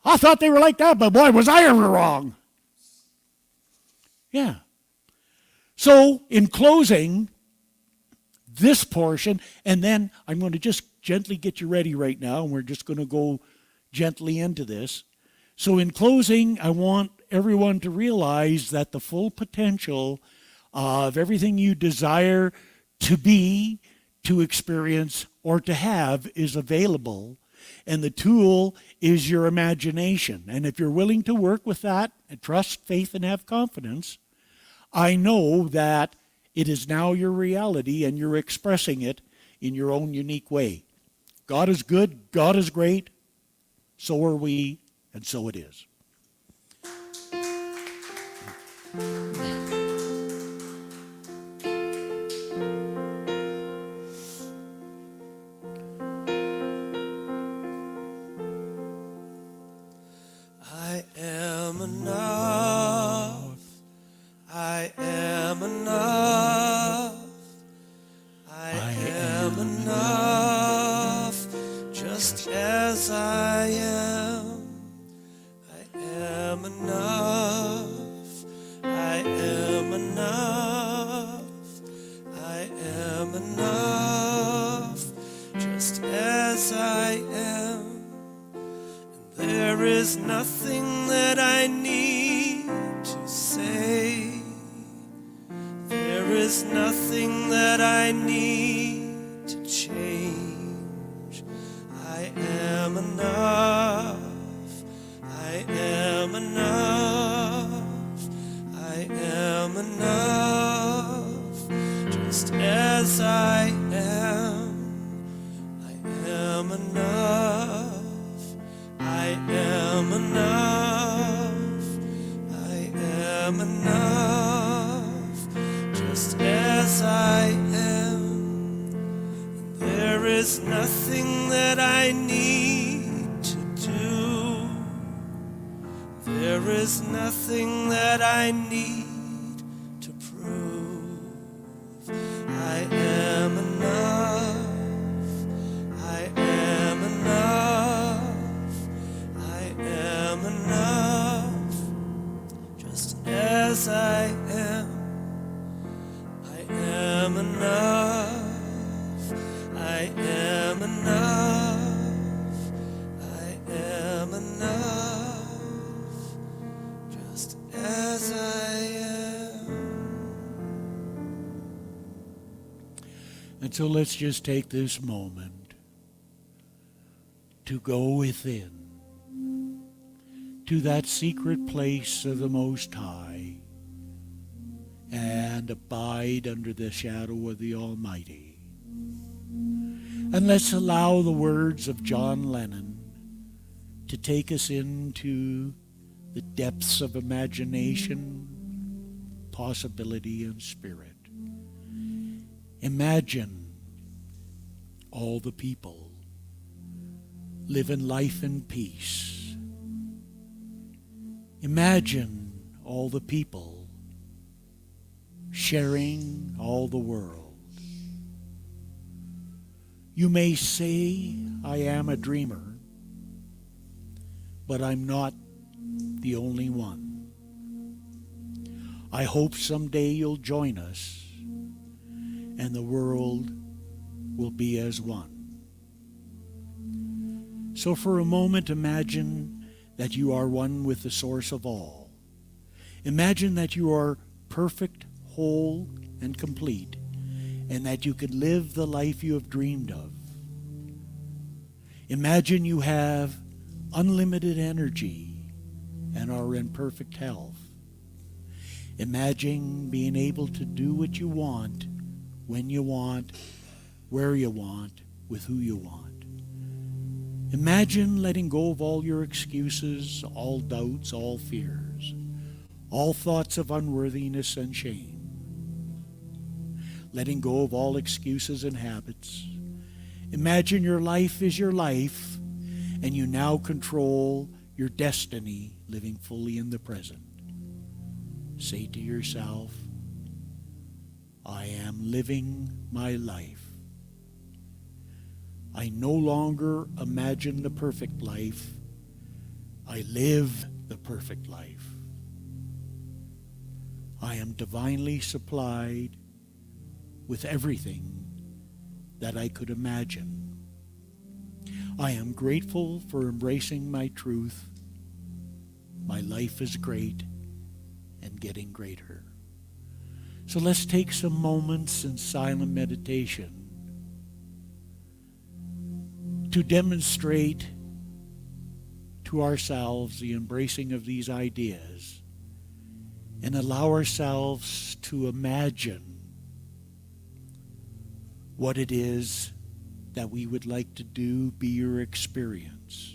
I thought they were like that, but boy, was I ever wrong. Yeah. So in closing this portion, and then I'm going to just gently get you ready right now, and we're just going to go gently into this. So in closing, I want everyone to realize that the full potential of everything you desire to be, to experience, or to have is available. And the tool is your imagination. And if you're willing to work with that and trust, faith, and have confidence, I know that it is now your reality and you're expressing it in your own unique way. God is good, God is great, so are we, and so it is. I am enough. I am enough. I am enough. Just as I am. I am enough. I am enough. I am enough. Just as I am. There is nothing that I need to say. There is nothing that I need to change. I am enough. I am enough. I am enough. Just as I am. I am enough. I am enough. I am enough. Just as I am. There is nothing that I need to do. There is nothing that I need to prove. I am enough. I am enough. I am enough, just as I am. I am enough. I am enough. I am enough, just as I am. And so let's just take this moment to go within to that secret place of the Most High and abide under the shadow of the Almighty. And let's allow the words of John Lennon to take us into the depths of imagination, possibility, and spirit. Imagine all the people living life in peace. Imagine all the people sharing all the world. You may say, I am a dreamer, but I'm not the only one. I hope someday you'll join us and the world will be as one. So for a moment, imagine that you are one with the source of all. Imagine that you are perfect, whole, and complete, and that you could live the life you have dreamed of. Imagine you have unlimited energy and are in perfect health. Imagine being able to do what you want when you want, where you want, with who you want. Imagine letting go of all your excuses, all doubts, all fears, all thoughts of unworthiness and shame. Letting go of all excuses and habits. Imagine your life is your life, and you now control your destiny, living fully in the present. Say to yourself, I am living my life. I no longer imagine the perfect life. I live the perfect life. I am divinely supplied with everything that I could imagine. I am grateful for embracing my truth. My life is great and getting greater. So let's take some moments in silent meditation to demonstrate to ourselves the embracing of these ideas and allow ourselves to imagine what it is that we would like to do, be your experience.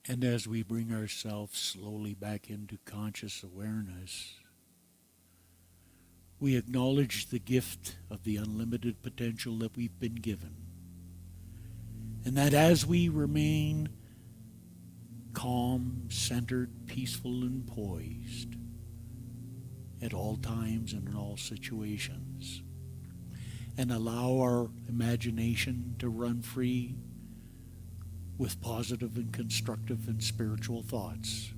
And as we bring ourselves slowly back into conscious awareness, we acknowledge the gift of the unlimited potential that we've been given. And that as we remain calm, centered, peaceful, and poised at all times and in all situations, and allow our imagination to run free with positive and constructive and spiritual thoughts,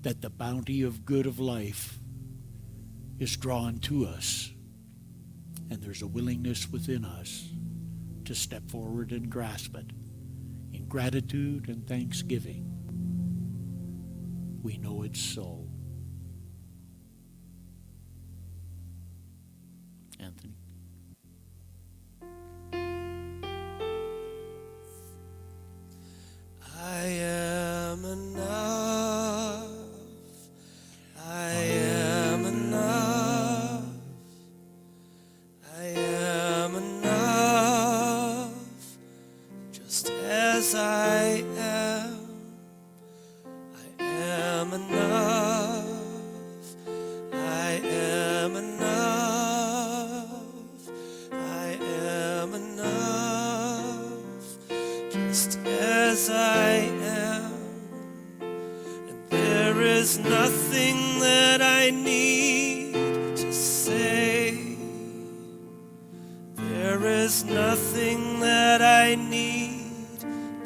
that the bounty of good of life is drawn to us, and there's a willingness within us to step forward and grasp it in gratitude and thanksgiving. We know it's so. Anthony. I am enough. I am enough. I am enough. Just as I am. I am enough. I am enough. I am enough. Just as I am. And there is nothing that I need to say. There is nothing that I need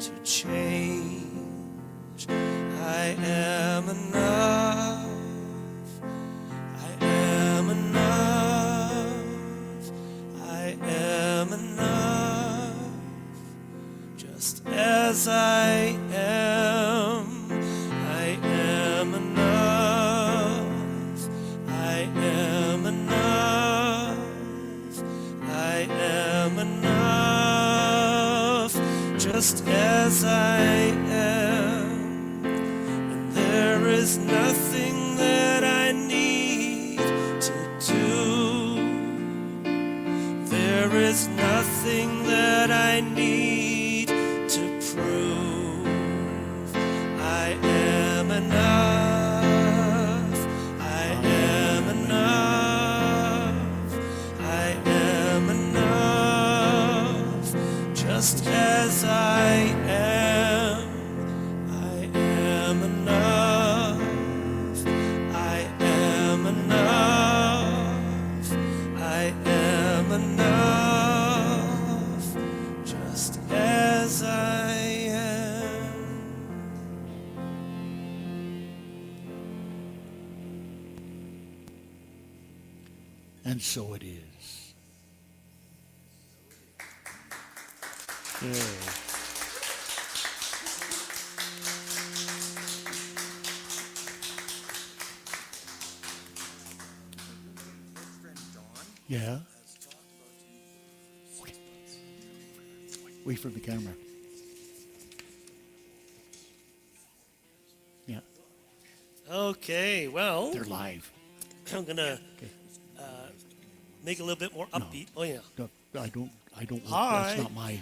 to change. I am enough. I am enough. I am enough. Just as I am. I am enough. I am enough. I am enough. Just as I am. And there is nothing that I need to do. There is nothing that I need to prove. I am enough. I am enough. I am enough. Just and so it is. Yeah. Yeah. Wait for the camera. Yeah, Okay, well, they're live. I'm going to Okay. make it a little bit more upbeat. Oh, yeah. No, I don't. Hi. That's not my.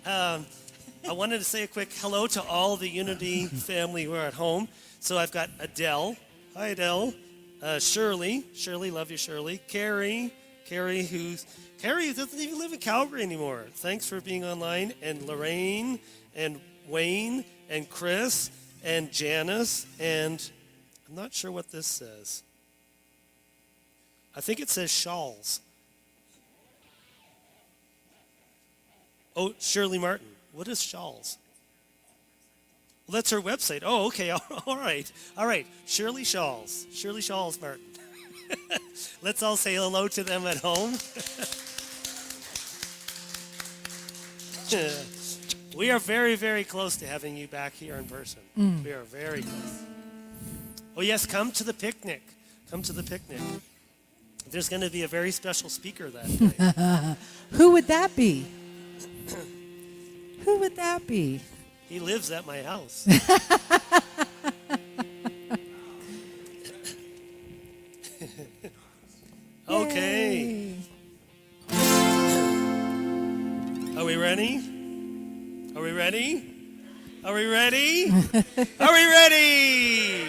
I wanted to say a quick hello to all the Unity family who are at home. So I've got Adele. Hi, Adele. Shirley. Shirley, love you, Shirley. Carrie who doesn't even live in Calgary anymore. Thanks for being online. And Lorraine and Wayne and Chris and Janice. And I'm not sure what this says. I think it says shawls. Oh, Shirley Martin. What is shawls? Well, that's her website. Oh, okay. All right. Shirley Shawls. Shirley Shawls Martin. Let's all say hello to them at home. We are very, very close to having you back here in person. We are very close. Oh, yes, come to the picnic. Come to the picnic. There's going to be a very special speaker that day. Who would that be? Who would that be? He lives at my house. Okay. Yay. Are we ready? Are we ready? Are we ready? Are we ready?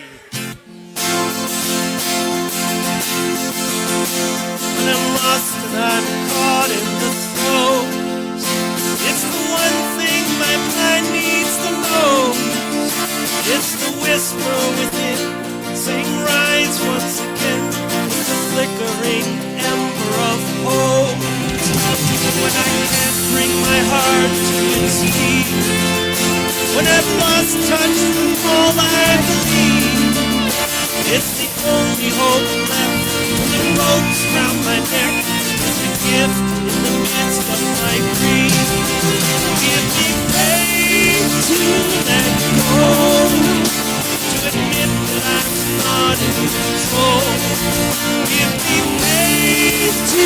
When I'm lost and I'm caught in the throes, it's the one thing my mind needs the most. It's the whisper within, saying rise once again. It's the flickering ember of hope. When I can't bring my heart to its feet, when I've lost touch with all I believe, it's the only hope left. The ropes round my neck is a gift in the midst of my grief. Give me faith to let go, to admit that I'm not in control. Give me faith to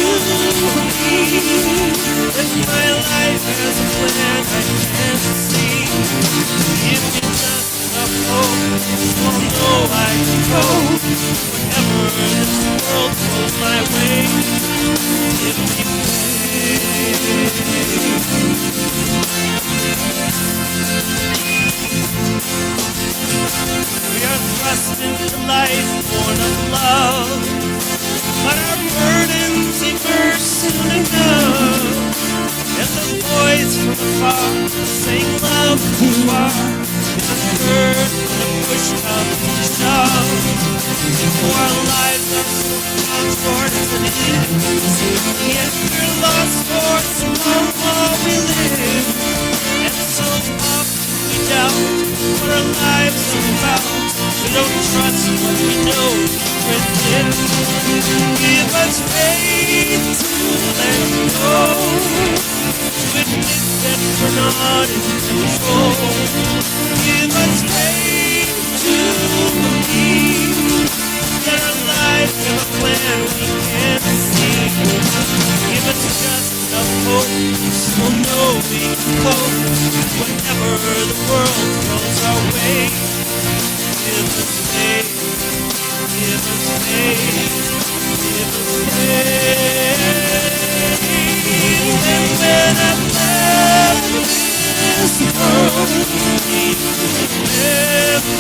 believe that my life has a plan I can't see. Give me just enough hope, so I'll know I can go whenever this world throws my way. Give me faith. We are thrust into life born of love, but our burdens emerge soon enough. And the voice from afar saying love who you are is unheard when a push comes to shove. For our lives are so short as it is, yet we're lost for so long while we live. And so often we doubt what our lives are about. We don't trust what we know within. Give us faith to let go, to admit that we're not in control. Give us faith to believe that our lives have a plan we can't see. Give us just enough hope so we'll know we can cope whenever the world throws our way. Give us faith, give us faith, give us faith. And when I've left this world, need to remember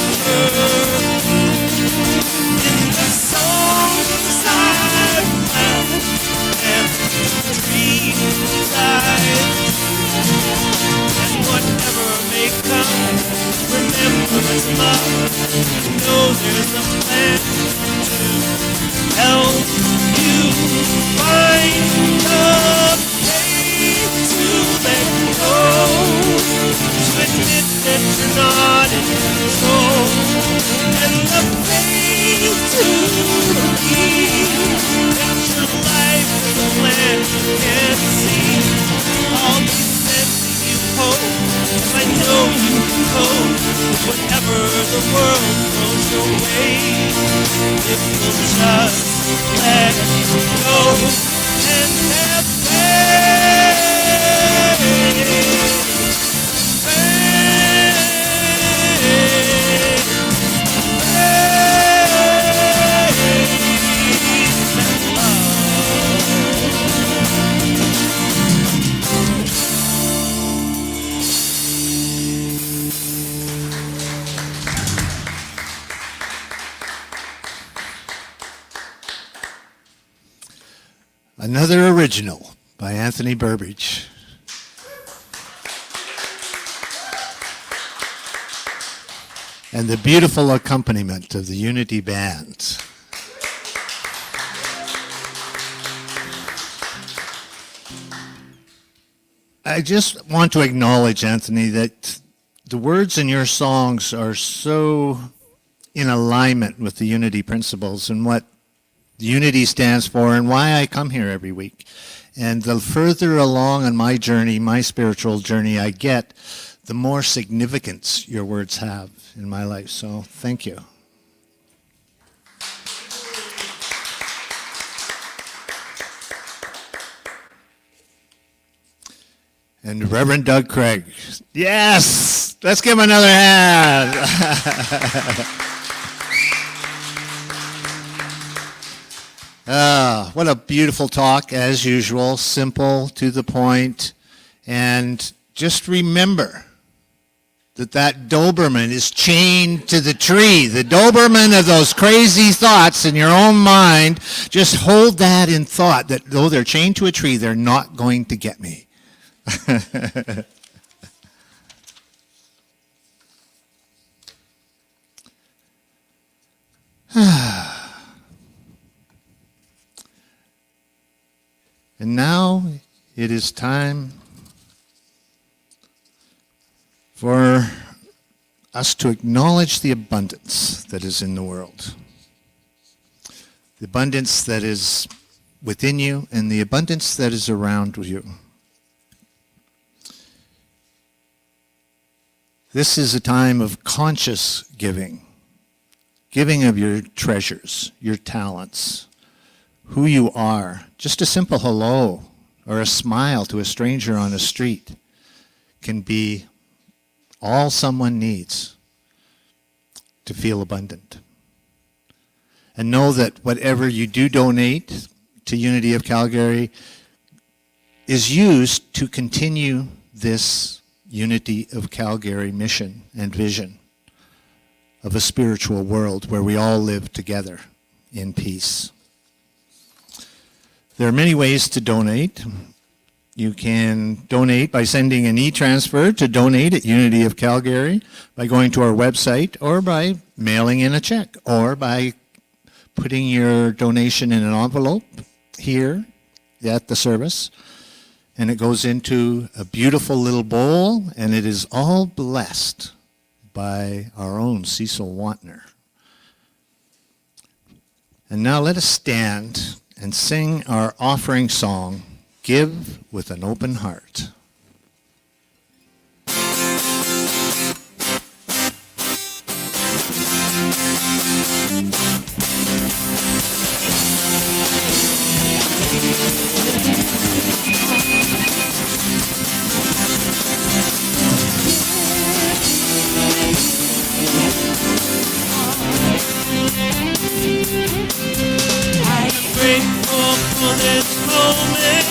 in the songs I've found and the dreams I've and whatever may come, remember it's love. Know there's a plan to help you find the faith to let go, to admit that you're not in control, and the faith to believe Another original by Anthony Burbridge. And the beautiful accompaniment of the Unity Band. I just want to acknowledge, Anthony, that the words in your songs are so in alignment with the Unity principles and what Unity stands for and why I come here every week. And the further along on my journey, my spiritual journey I get, the more significance your words have in my life. So thank you. And Reverend Doug Craig. Yes! Let's give him another hand. What a beautiful talk, as usual. Simple, to the point. And just remember that Doberman is chained to the tree. The Doberman of those crazy thoughts in your own mind, just hold that in thought, that though they're chained to a tree, they're not going to get me. And now it is time for us to acknowledge the abundance that is in the world. The abundance that is within you and the abundance that is around you. This is a time of conscious giving. Giving of your treasures, your talents, who you are. Just a simple hello or a smile to a stranger on a street can be all someone needs to feel abundant. And know that whatever you do donate to Unity of Calgary is used to continue this Unity of Calgary mission and vision of a spiritual world where we all live together in peace. There are many ways to donate. You can donate by sending an e-transfer to donate at Unity of Calgary, by going to our website, or by mailing in a check, or by putting your donation in an envelope here at the service. And it goes into a beautiful little bowl, and it is all blessed by our own Cecil Wantner. And now let us stand and sing our offering song, Give with an Open Heart. Grateful for this moment.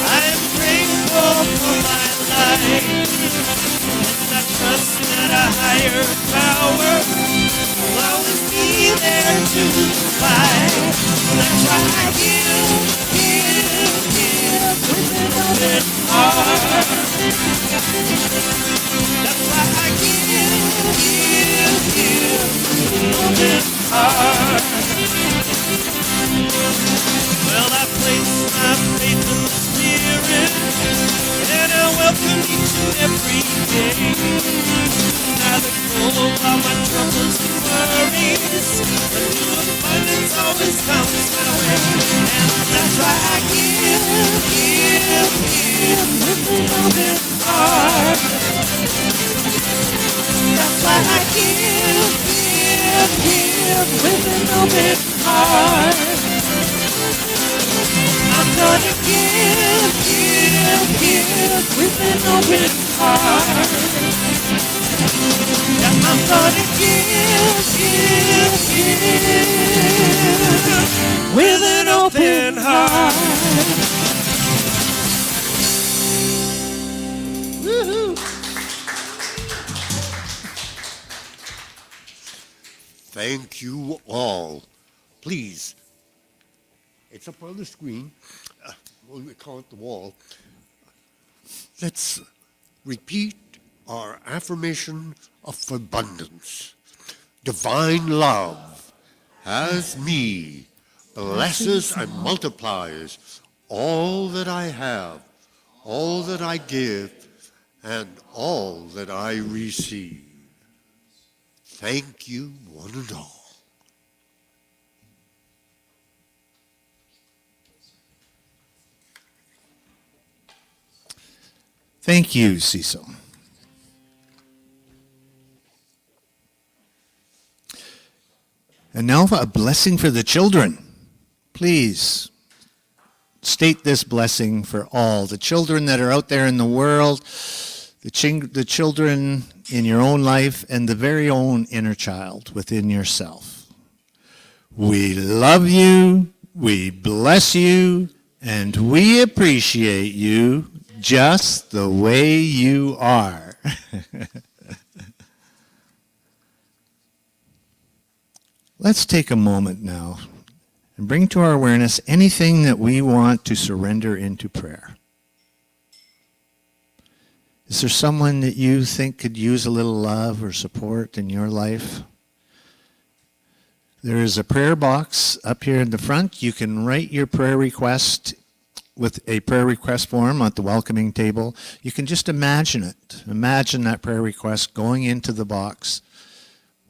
I'm grateful for my life. And I trust that a higher power will always be there to provide. That's why I give with an open heart. That's why I give with an open heart. Well, I place my faith in the Spirit, and I welcome each and every day. Now let go of all my troubles and worries, but new abundance always comes my way. And that's why I give with an open heart. That's why I give with an open heart. I'm gonna give with an open heart. Yeah, I'm gonna give with an open heart. Woo-hoo. Thank you all. Please It's up on the screen. We call it the wall. Let's repeat our affirmation of abundance. Divine love has me, blesses and multiplies all that I have, all that I give, and all that I receive. Thank you, one and all. Thank you, Cecil. And now a blessing for the children. Please state this blessing for all the children that are out there in the world, the children in your own life, and the very own inner child within yourself. We love you, we bless you, and we appreciate you just the way you are. Let's take a moment now and bring to our awareness anything that we want to surrender into prayer. Is there someone that you think could use a little love or support in your life? There is a prayer box up here in the front. You can write your prayer request with a prayer request form at the welcoming table. You can just imagine it. Imagine that prayer request going into the box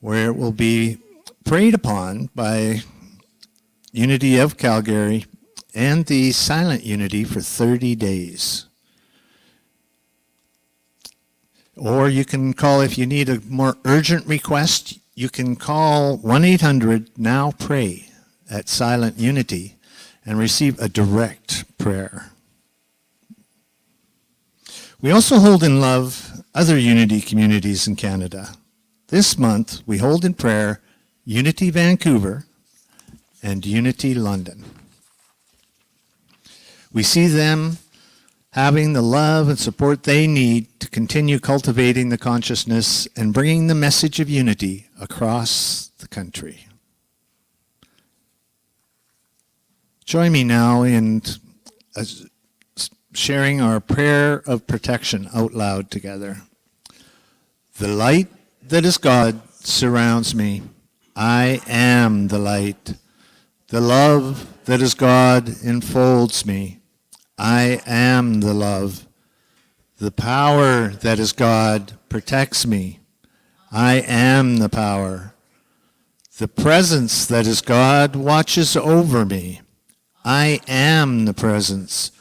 where it will be prayed upon by Unity of Calgary and the Silent Unity for 30 days. Or you can call, if you need a more urgent request, you can call 1-800-NOW-PRAY at Silent Unity and receive a direct prayer. We also hold in love other Unity communities in Canada. This month, we hold in prayer Unity Vancouver and Unity London. We see them having the love and support they need to continue cultivating the consciousness and bringing the message of unity across the country. Join me now in sharing our prayer of protection out loud together. The light that is God surrounds me. I am the light. The love that is God enfolds me. I am the love. The power that is God protects me. I am the power. The presence that is God watches over me. I am the presence.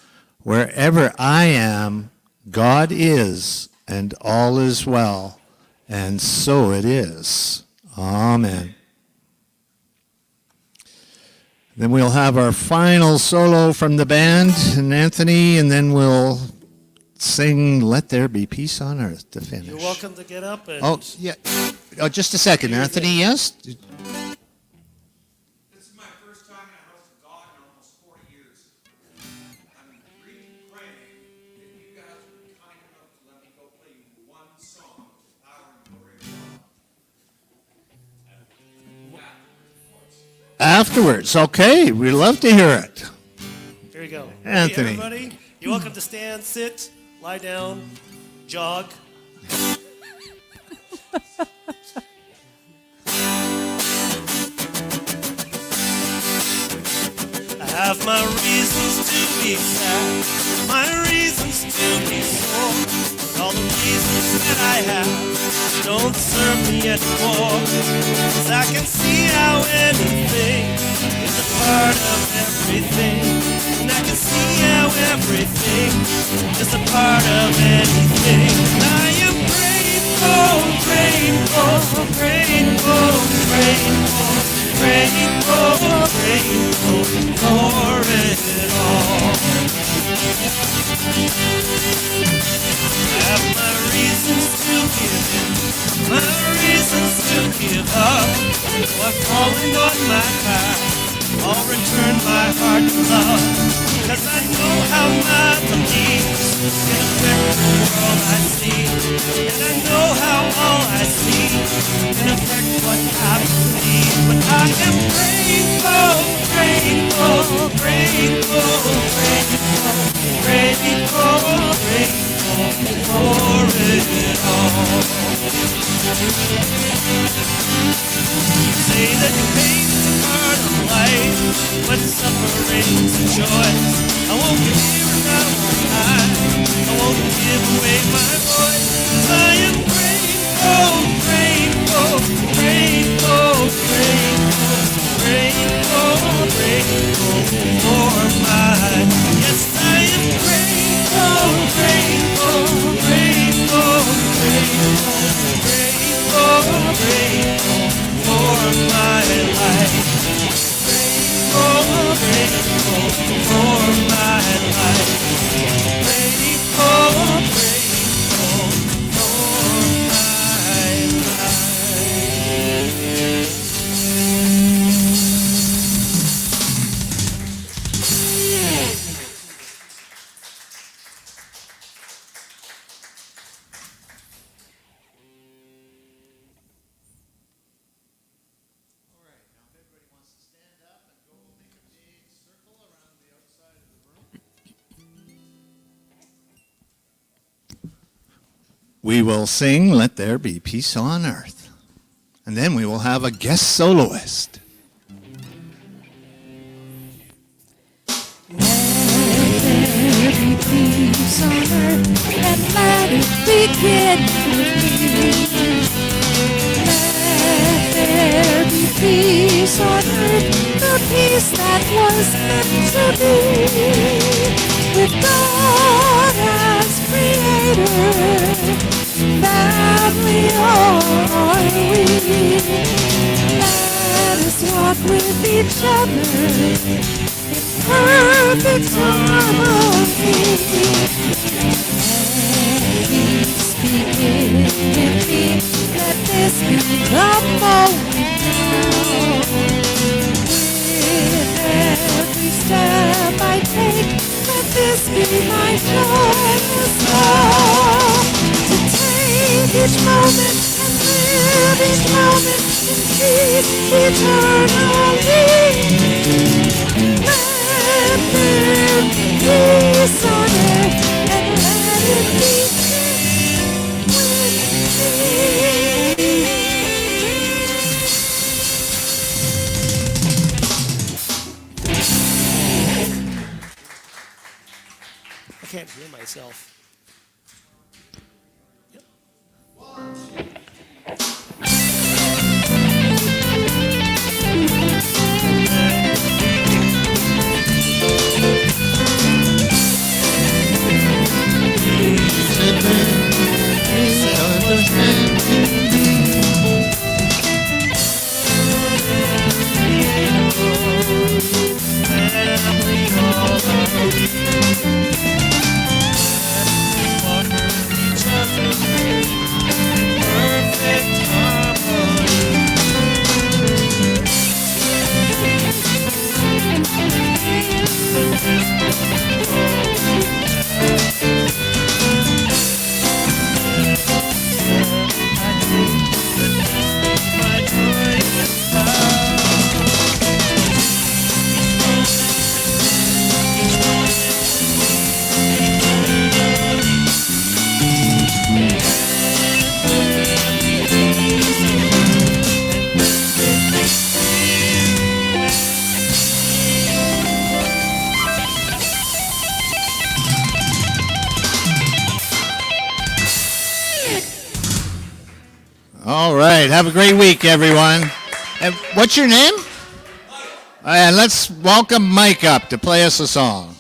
Wherever I am, God is, and all is well. And so it is. Amen. Then we'll have our final solo from the band and Anthony, and then we'll sing Let There Be Peace on Earth to finish. You're welcome to get up and... Oh, yeah. Oh, just a second, Anthony, yes? This is my first time in the house of God in almost 40 years. I'm really praying that you guys would be kind enough to let me go play you one song of the power and glory of God. Afterwards, okay. We'd love to hear it. Here we go. Anthony. Hey, everybody, you're welcome to stand, sit, lie down, jog. I have my reasons to be sad, my reasons to be sore. But all the reasons that I have don't serve me anymore. 'Cause I can see how anything is a part of everything. And I can see how everything is a part of anything. And I am grateful, grateful, grateful, grateful, grateful, grateful for it all. I have my reasons to give in, my reasons to give up. Though I've fallen on my path, I'll return my heart to love. 'Cause I know how my beliefs can affect the world I see. And I know how all I see can affect what I believe. But I am grateful, grateful, grateful. Say that your pain is a part of life, but suffering's a choice. I won't get here and I won't hide. I won't give away my voice. 'Cause I am grateful, grateful, grateful, grateful, grateful, grateful for my. Yes, I am grateful, grateful, grateful, grateful, grateful, grateful for my life. Grateful, grateful for my life. Grateful, grateful for my We will sing Let There Be Peace on Earth. And then we will have a guest soloist. There be peace on earth, and let it begin with me. Let there be peace on earth, the peace that was meant to be. With God as creator, family are we. Let us walk with each other perfect harmony. Peace begin with me. Let this be the moment now. With every step I take, let this be my joyous goal. To take each moment and live each moment in peace eternally. Let there be peace on earth, and let it begin with me. I can't hear myself. All right. Have a great week, everyone. And what's your name? And let's welcome Mike up to play us a song.